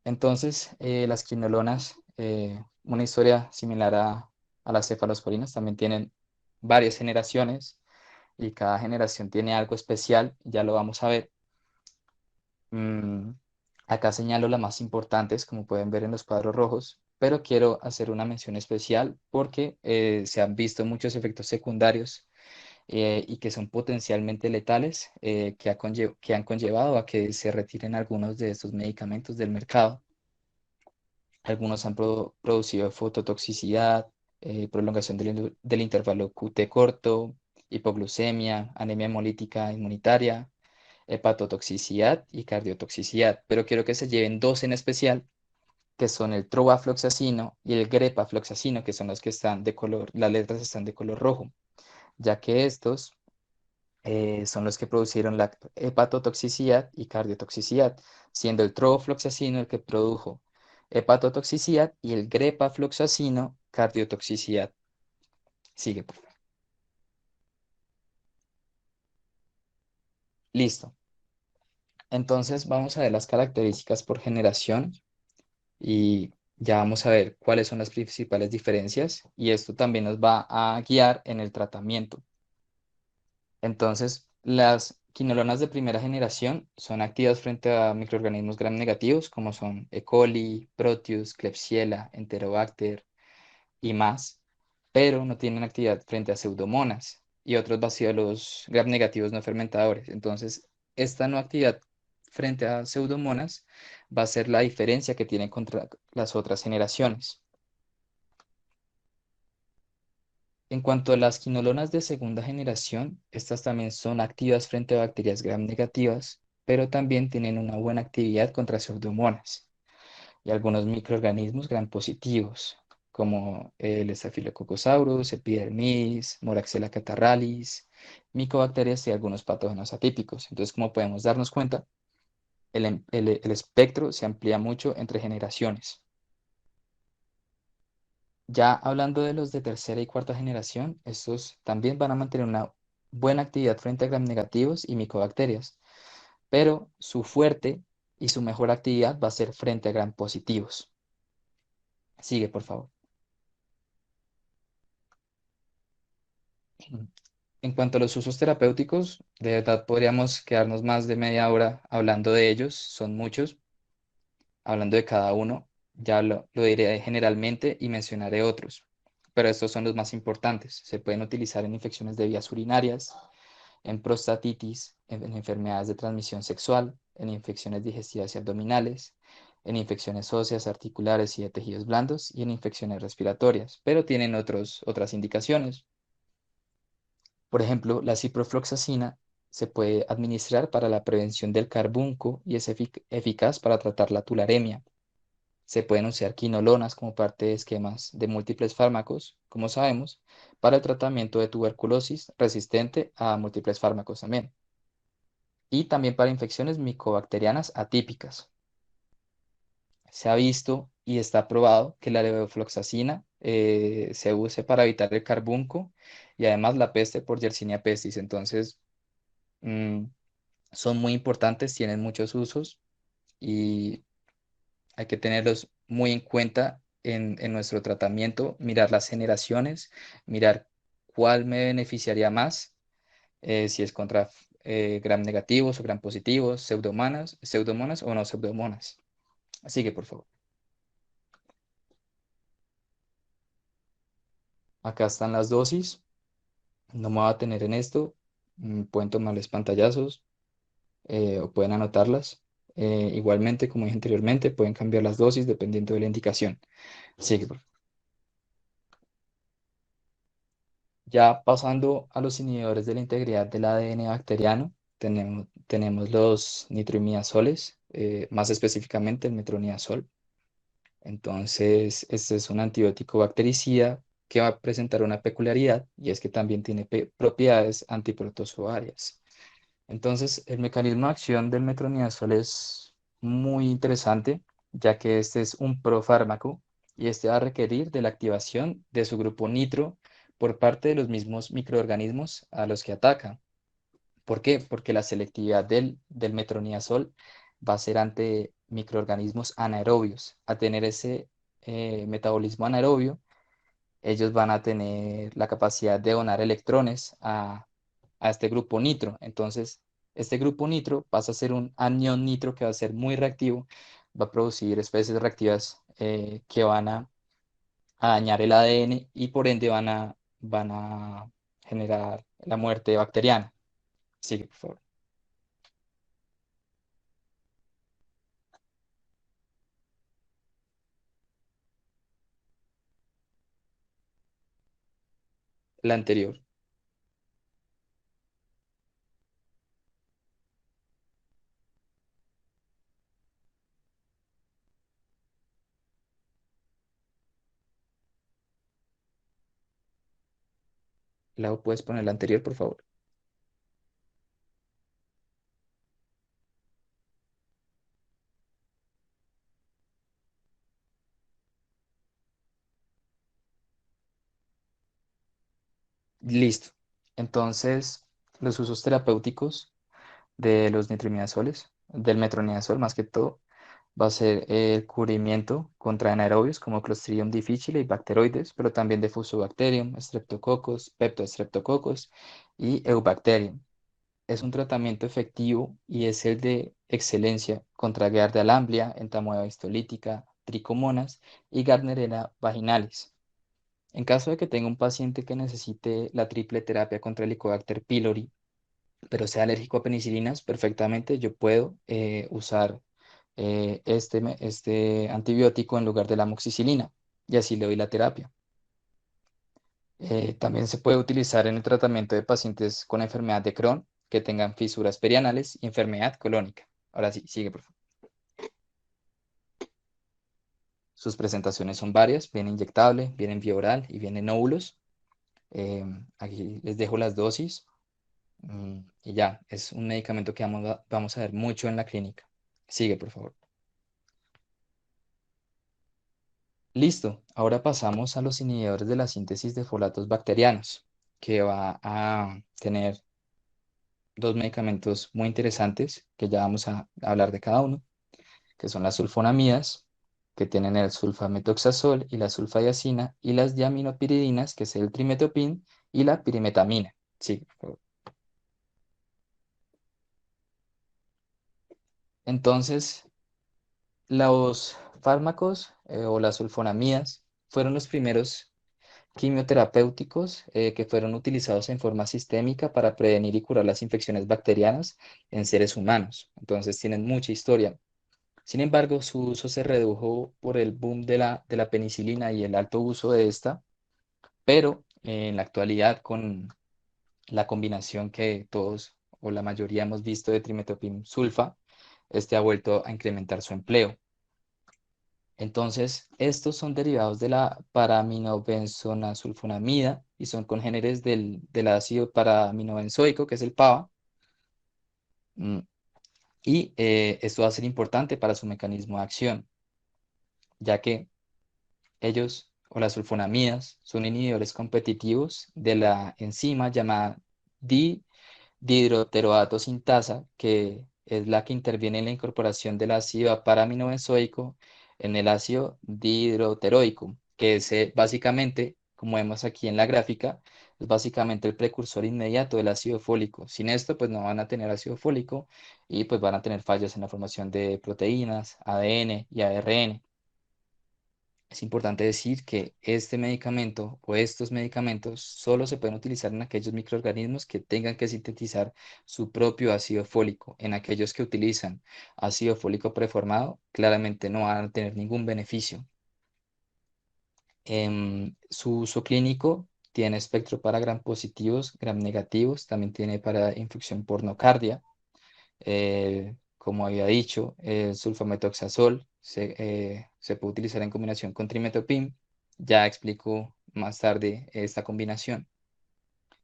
Entonces, las quinolonas, una historia similar a las cefalosporinas, también tienen varias generaciones y cada generación tiene algo especial, ya lo vamos a ver. Mm, Acá señalo las más importantes, como pueden ver en los cuadros rojos, pero quiero hacer una mención especial porque se han visto muchos efectos secundarios y que son potencialmente letales, que han conllevado a que se retiren algunos de estos medicamentos del mercado. Algunos han producido fototoxicidad, prolongación del intervalo QT corto, hipoglucemia, anemia hemolítica inmunitaria, hepatotoxicidad y cardiotoxicidad. Pero quiero que se lleven dos en especial, que son el trobafloxacino y el grepafloxacino, que son los que están de color, las letras están de color rojo, ya que estos son los que produjeron la hepatotoxicidad y cardiotoxicidad, siendo el trofloxacino el que produjo hepatotoxicidad y el grepafloxacino cardiotoxicidad. Sigue, por favor. Listo. Entonces vamos a ver las características por generación y ya vamos a ver cuáles son las principales diferencias y esto también nos va a guiar en el tratamiento. Entonces, las quinolonas de primera generación son activas frente a microorganismos gram negativos como son E. coli, Proteus, Klebsiella, Enterobacter y más, pero no tienen actividad frente a pseudomonas y otros bacillus gram negativos no fermentadores. Entonces, esta no actividad frente a pseudomonas va a ser la diferencia que tienen contra las otras generaciones. En cuanto a las quinolonas de segunda generación, estas también son activas frente a bacterias gram negativas, pero también tienen una buena actividad contra pseudomonas y algunos microorganismos gram positivos, como el Staphylococcus Epidermidis, Moraxella catarrhalis, micobacterias y algunos patógenos atípicos. Entonces, como podemos darnos cuenta, el espectro se amplía mucho entre generaciones. Ya hablando de los de tercera y cuarta generación, estos también van a mantener una buena actividad frente a gram negativos y micobacterias, pero su fuerte y su mejor actividad va a ser frente a gram positivos. Sigue, por favor. En cuanto a los usos terapéuticos, de verdad podríamos quedarnos más de media hora hablando de ellos, son muchos, hablando de cada uno, ya lo diré generalmente y mencionaré otros, pero estos son los más importantes. Se pueden utilizar en infecciones de vías urinarias, en prostatitis, en enfermedades de transmisión sexual, en infecciones digestivas y abdominales, en infecciones óseas, articulares y de tejidos blandos y en infecciones respiratorias, pero tienen otras indicaciones. Por ejemplo, la ciprofloxacina se puede administrar para la prevención del carbunco y es eficaz para tratar la tularemia. Se pueden usar quinolonas como parte de esquemas de múltiples fármacos, como sabemos, para el tratamiento de tuberculosis resistente a múltiples fármacos también. Y también para infecciones micobacterianas atípicas. Se ha visto y está probado que la levofloxacina se use para evitar el carbunco y además la peste por Yersinia pestis. Entonces, mm, son muy importantes, tienen muchos usos y hay que tenerlos muy en cuenta en nuestro tratamiento, mirar las generaciones, mirar cuál me beneficiaría más, si es contra gram negativos o gram positivos, pseudomonas o no pseudomonas. Así que, por favor. Acá están las dosis. No me voy a tener en esto. Pueden tomarles pantallazos o pueden anotarlas. Igualmente, como dije anteriormente, pueden cambiar las dosis dependiendo de la indicación. Así que, ya pasando a los inhibidores de la integridad del ADN bacteriano, tenemos los nitroimidazoles, más específicamente el metronidazol. Entonces, este es un antibiótico bactericida que va a presentar una peculiaridad y es que también tiene propiedades antiprotozoarias. Entonces, el mecanismo de acción del metronidazol es muy interesante, ya que este es un profármaco y este va a requerir de la activación de su grupo nitro por parte de los mismos microorganismos a los que ataca. ¿Por qué? Porque la selectividad del metronidazol va a ser ante microorganismos anaerobios. A tener ese metabolismo anaerobio, ellos van a tener la capacidad de donar electrones a este grupo nitro. Entonces, este grupo nitro pasa a ser un anión nitro que va a ser muy reactivo, va a producir especies reactivas que van a dañar el ADN y por ende van a generar la muerte bacteriana. Sigue, por favor. La anterior. ¿Puedes poner la anterior, por favor? Listo. Entonces, los usos terapéuticos de los nitroimidazoles, del metronidazol más que todo, va a ser el cubrimiento contra anaerobios como Clostridium difficile y bacteroides, pero también de Fusobacterium, Streptococcus, Peptostreptococcus y Eubacterium. Es un tratamiento efectivo y es el de excelencia contra Giardia lamblia, entamoeba histolítica, tricomonas y Gardnerella vaginalis. En caso de que tenga un paciente que necesite la triple terapia contra Helicobacter pylori, pero sea alérgico a penicilinas, perfectamente yo puedo usar este antibiótico en lugar de la amoxicilina y así le doy la terapia. También se puede utilizar en el tratamiento de pacientes con enfermedad de Crohn que tengan fisuras perianales y enfermedad colónica. Ahora sí, sigue, por favor. Sus presentaciones son varias, viene inyectable, viene en vía oral y viene en óvulos. Aquí les dejo las dosis. Y ya, es un medicamento que vamos a ver mucho en la clínica. Sigue, por favor. Listo, ahora pasamos a los inhibidores de la síntesis de folatos bacterianos, que va a tener dos medicamentos muy interesantes que ya vamos a hablar de cada uno, que son las sulfonamidas, que tienen el sulfametoxazol y la sulfadiazina, y las diaminopiridinas, que es el trimetopin y la pirimetamina. Sí, por favor. Entonces, los fármacos o las sulfonamidas fueron los primeros quimioterapéuticos que fueron utilizados en forma sistémica para prevenir y curar las infecciones bacterianas en seres humanos. Entonces tienen mucha historia. Sin embargo, su uso se redujo por el boom de la penicilina y el alto uso de esta, pero en la actualidad con la combinación que todos o la mayoría hemos visto de trimetopim sulfa, este ha vuelto a incrementar su empleo. Entonces, estos son derivados de la paraminobenzonasulfonamida y son congéneres del ácido paraminobenzoico, que es el PABA. mm, Y esto va a ser importante para su mecanismo de acción, ya que ellos o las sulfonamidas son inhibidores competitivos de la enzima llamada dihidroteroato sintasa, que es la que interviene en la incorporación del ácido paraminobenzoico en el ácido dihidroteroico, que es básicamente, como vemos aquí en la gráfica, es básicamente el precursor inmediato del ácido fólico. Sin esto, pues no van a tener ácido fólico y pues van a tener fallas en la formación de proteínas, ADN y ARN. Es importante decir que este medicamento o estos medicamentos solo se pueden utilizar en aquellos microorganismos que tengan que sintetizar su propio ácido fólico. En aquellos que utilizan ácido fólico preformado, claramente no van a tener ningún beneficio. Su uso clínico tiene espectro para gram positivos, gram negativos, también tiene para infección por nocardia. Como había dicho, el sulfametoxazol se puede utilizar en combinación con trimetopim. Ya explico más tarde esta combinación.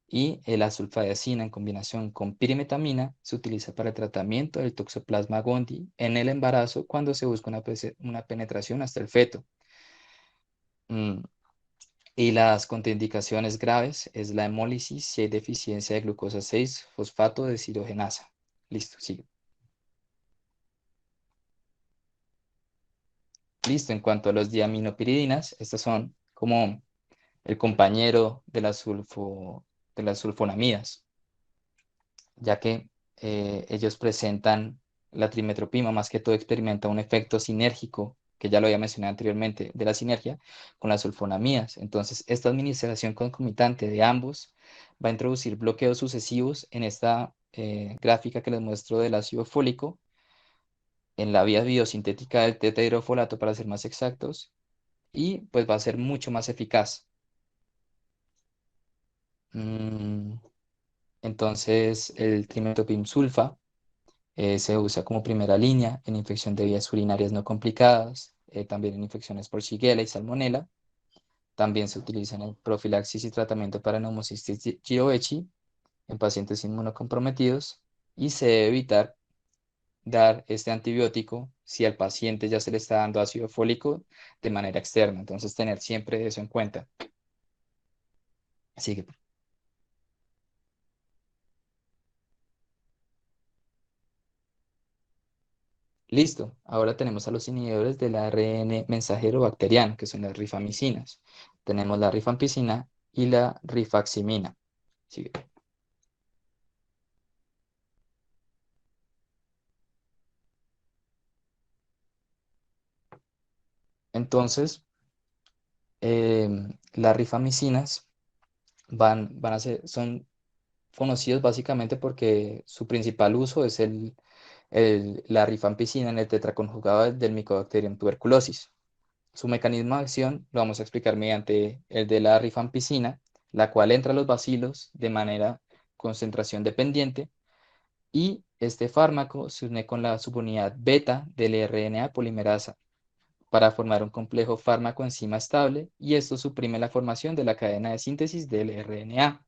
Y la sulfadiazina en combinación con pirimetamina se utiliza para el tratamiento del Toxoplasma gondii en el embarazo cuando se busca una penetración hasta el feto. Mm, Y las contraindicaciones graves es la hemólisis si hay deficiencia de glucosa 6 fosfato deshidrogenasa. Listo, sigue. Listo, en cuanto a los diaminopiridinas, estas son como el compañero de las sulfonamidas, ya que ellos presentan la trimetopima, más que todo experimenta un efecto sinérgico, que ya lo había mencionado anteriormente, de la sinergia con las sulfonamidas. Entonces, esta administración concomitante de ambos va a introducir bloqueos sucesivos en esta gráfica que les muestro del ácido fólico, en la vía biosintética del tetrahidrofolato, para ser más exactos, y pues va a ser mucho más eficaz. Mm, Entonces, el trimethoprim sulfa se usa como primera línea en infección de vías urinarias no complicadas, también en infecciones por Shigella y Salmonella. También se utiliza en el profilaxis y tratamiento para neumocistis Girovechi en pacientes inmunocomprometidos y se debe evitar dar este antibiótico si al paciente ya se le está dando ácido fólico de manera externa. Entonces, tener siempre eso en cuenta. Así que listo, ahora tenemos a los inhibidores del ARN mensajero bacteriano, que son las rifamicinas. Tenemos la rifampicina y la rifaximina. Sí. Entonces, las rifamicinas son conocidos básicamente porque su principal uso es la rifampicina en el tetraconjugado del Mycobacterium tuberculosis. Su mecanismo de acción lo vamos a explicar mediante el de la rifampicina, la cual entra a los bacilos de manera concentración dependiente y este fármaco se une con la subunidad beta del RNA polimerasa para formar un complejo fármaco-enzima estable y esto suprime la formación de la cadena de síntesis del RNA.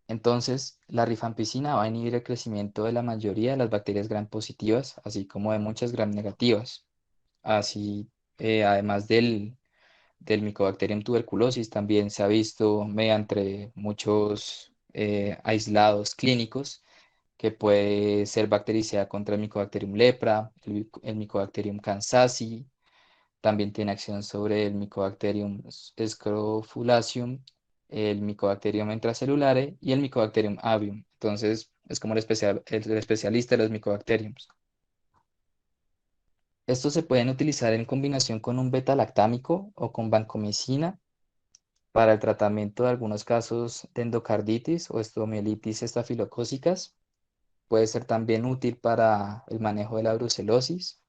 Entonces, la rifampicina va a inhibir el crecimiento de la mayoría de las bacterias gram positivas, así como de muchas gram negativas. Así, además del Mycobacterium tuberculosis, también se ha visto mediante muchos aislados clínicos que puede ser bactericida contra el Mycobacterium lepra, el Mycobacterium kansasi, también tiene acción sobre el Mycobacterium scrofulaceum, el Mycobacterium intracelulare y el Mycobacterium avium. Entonces, es como el especialista de los Mycobacteriums. Estos se pueden utilizar en combinación con un beta-lactámico o con vancomicina para el tratamiento de algunos casos de endocarditis o estomielitis estafilocócicas. Puede ser también útil para el manejo de la brucelosis.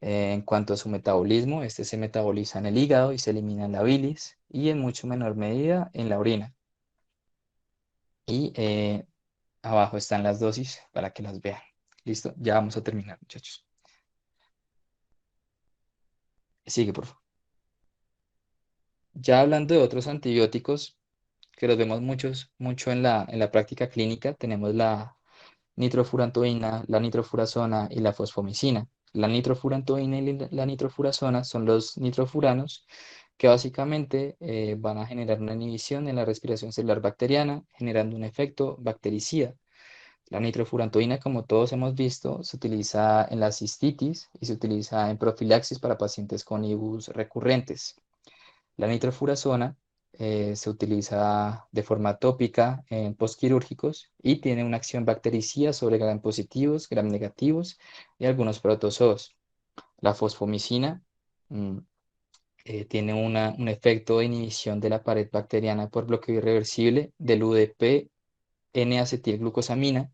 En cuanto a su metabolismo, este se metaboliza en el hígado y se elimina en la bilis y en mucho menor medida en la orina. Y abajo están las dosis para que las vean. Listo, ya vamos a terminar, muchachos. Sigue, por favor. Ya hablando de otros antibióticos que los vemos mucho en la práctica clínica, tenemos la nitrofurantoína, la nitrofurazona y la fosfomicina. La nitrofurantoína y la nitrofurazona son los nitrofuranos que básicamente van a generar una inhibición en la respiración celular bacteriana, generando un efecto bactericida. La nitrofurantoína, como todos hemos visto, se utiliza en la cistitis y se utiliza en profilaxis para pacientes con IBUs recurrentes. La nitrofurazona se utiliza de forma tópica en postquirúrgicos y tiene una acción bactericida sobre gram positivos, gram negativos y algunos protozoos. La fosfomicina mm, tiene un efecto de inhibición de la pared bacteriana por bloqueo irreversible del UDP N-acetilglucosamina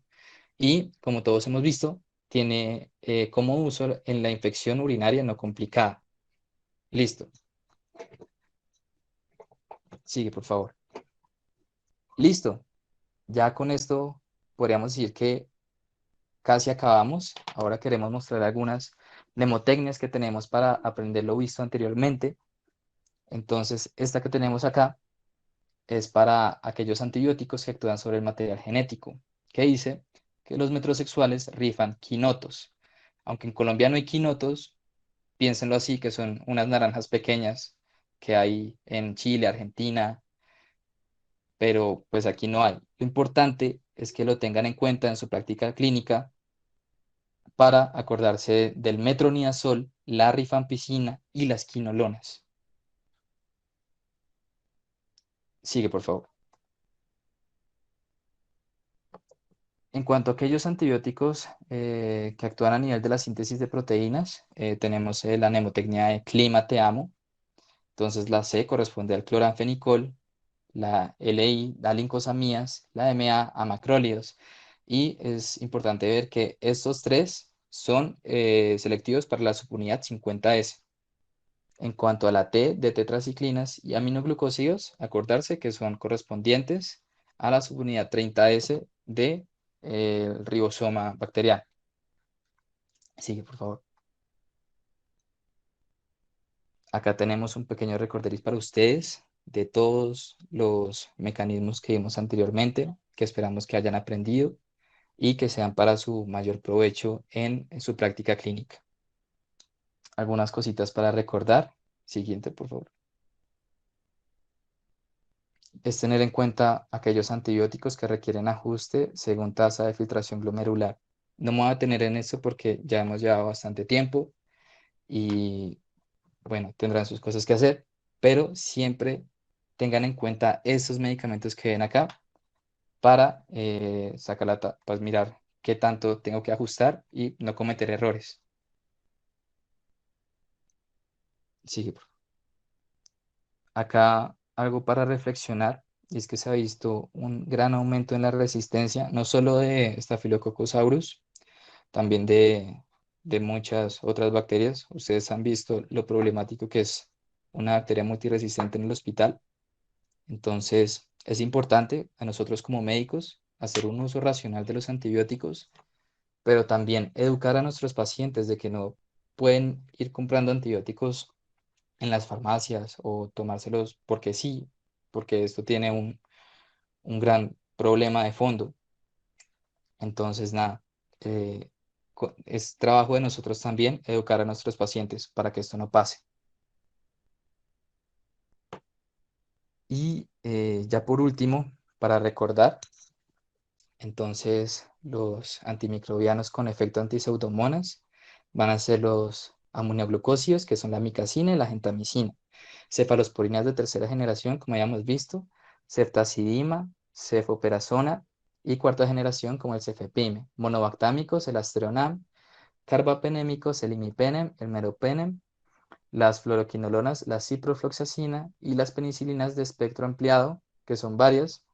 y, como todos hemos visto, tiene como uso en la infección urinaria no complicada. Listo. Sigue, por favor. Listo. Ya con esto podríamos decir que casi acabamos. Ahora queremos mostrar algunas mnemotecnias que tenemos para aprender lo visto anteriormente. Entonces, esta que tenemos acá es para aquellos antibióticos que actúan sobre el material genético, que dice que los metrosexuales rifan quinotos. Aunque en Colombia no hay quinotos, piénsenlo así, que son unas naranjas pequeñas que hay en Chile, Argentina, pero pues aquí no hay. Lo importante es que lo tengan en cuenta en su práctica clínica para acordarse del metronidazol, la rifampicina y las quinolonas. Sigue, por favor. En cuanto a aquellos antibióticos que actúan a nivel de la síntesis de proteínas, tenemos la mnemotecnia de clima te amo. Entonces la C corresponde al cloranfenicol, la LI a lincosamidas, la MA a macrólidos. Y es importante ver que estos tres son selectivos para la subunidad 50S. En cuanto a la T de tetraciclinas y aminoglucósidos, acordarse que son correspondientes a la subunidad 30S de ribosoma bacteriano. Sigue, por favor. Acá tenemos un pequeño recorderis para ustedes de todos los mecanismos que vimos anteriormente, que esperamos que hayan aprendido y que sean para su mayor provecho en su práctica clínica. Algunas cositas para recordar. Siguiente, por favor. Es tener en cuenta aquellos antibióticos que requieren ajuste según tasa de filtración glomerular. No me voy a tener en eso porque ya hemos llevado bastante tiempo y bueno, tendrán sus cosas que hacer, pero siempre tengan en cuenta estos medicamentos que ven acá para sacar pues mirar qué tanto tengo que ajustar y no cometer errores. Sigue, por favor. Acá algo para reflexionar y es que se ha visto un gran aumento en la resistencia, no solo de Staphylococcus aureus, también de muchas otras bacterias. Ustedes han visto lo problemático que es una bacteria multiresistente en el hospital. Entonces, es importante a nosotros como médicos hacer un uso racional de los antibióticos, pero también educar a nuestros pacientes de que no pueden ir comprando antibióticos en las farmacias o tomárselos porque sí, porque esto tiene un gran problema de fondo. Entonces, nada, es trabajo de nosotros también educar a nuestros pacientes para que esto no pase. Y ya por último, para recordar, entonces los antimicrobianos con efecto antiseudomonas van a ser los amonioglucósidos, que son la micacina y la gentamicina, cefalosporinas de tercera generación, como habíamos visto, ceftazidima, cefoperazona y cuarta generación, como el cefepime, monobactámicos, el astreonam, carbapenémicos, el imipenem, el meropenem, las fluoroquinolonas, la ciprofloxacina y las penicilinas de espectro ampliado, que son varias,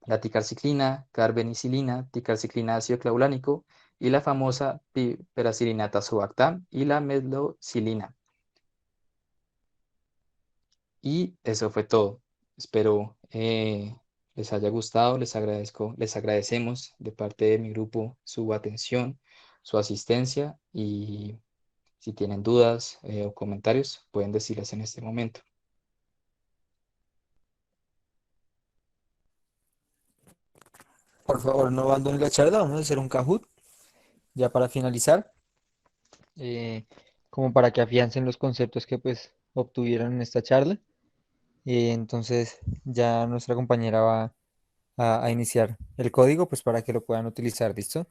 la ticarciclina, carbenicilina, ticarciclina ácido clavulánico y la famosa piperacilina tazobactam y la medlocilina. Y eso fue todo. Espero les haya gustado, les agradecemos de parte de mi grupo su atención, su asistencia y si tienen dudas o comentarios pueden decirlas en este momento. Por favor, no abandonen la charla, vamos a hacer un Kahoot ya para finalizar, eh, como para que afiancen los conceptos que pues obtuvieron en esta charla. Entonces ya nuestra compañera va a iniciar el código pues para que lo puedan utilizar, ¿listo?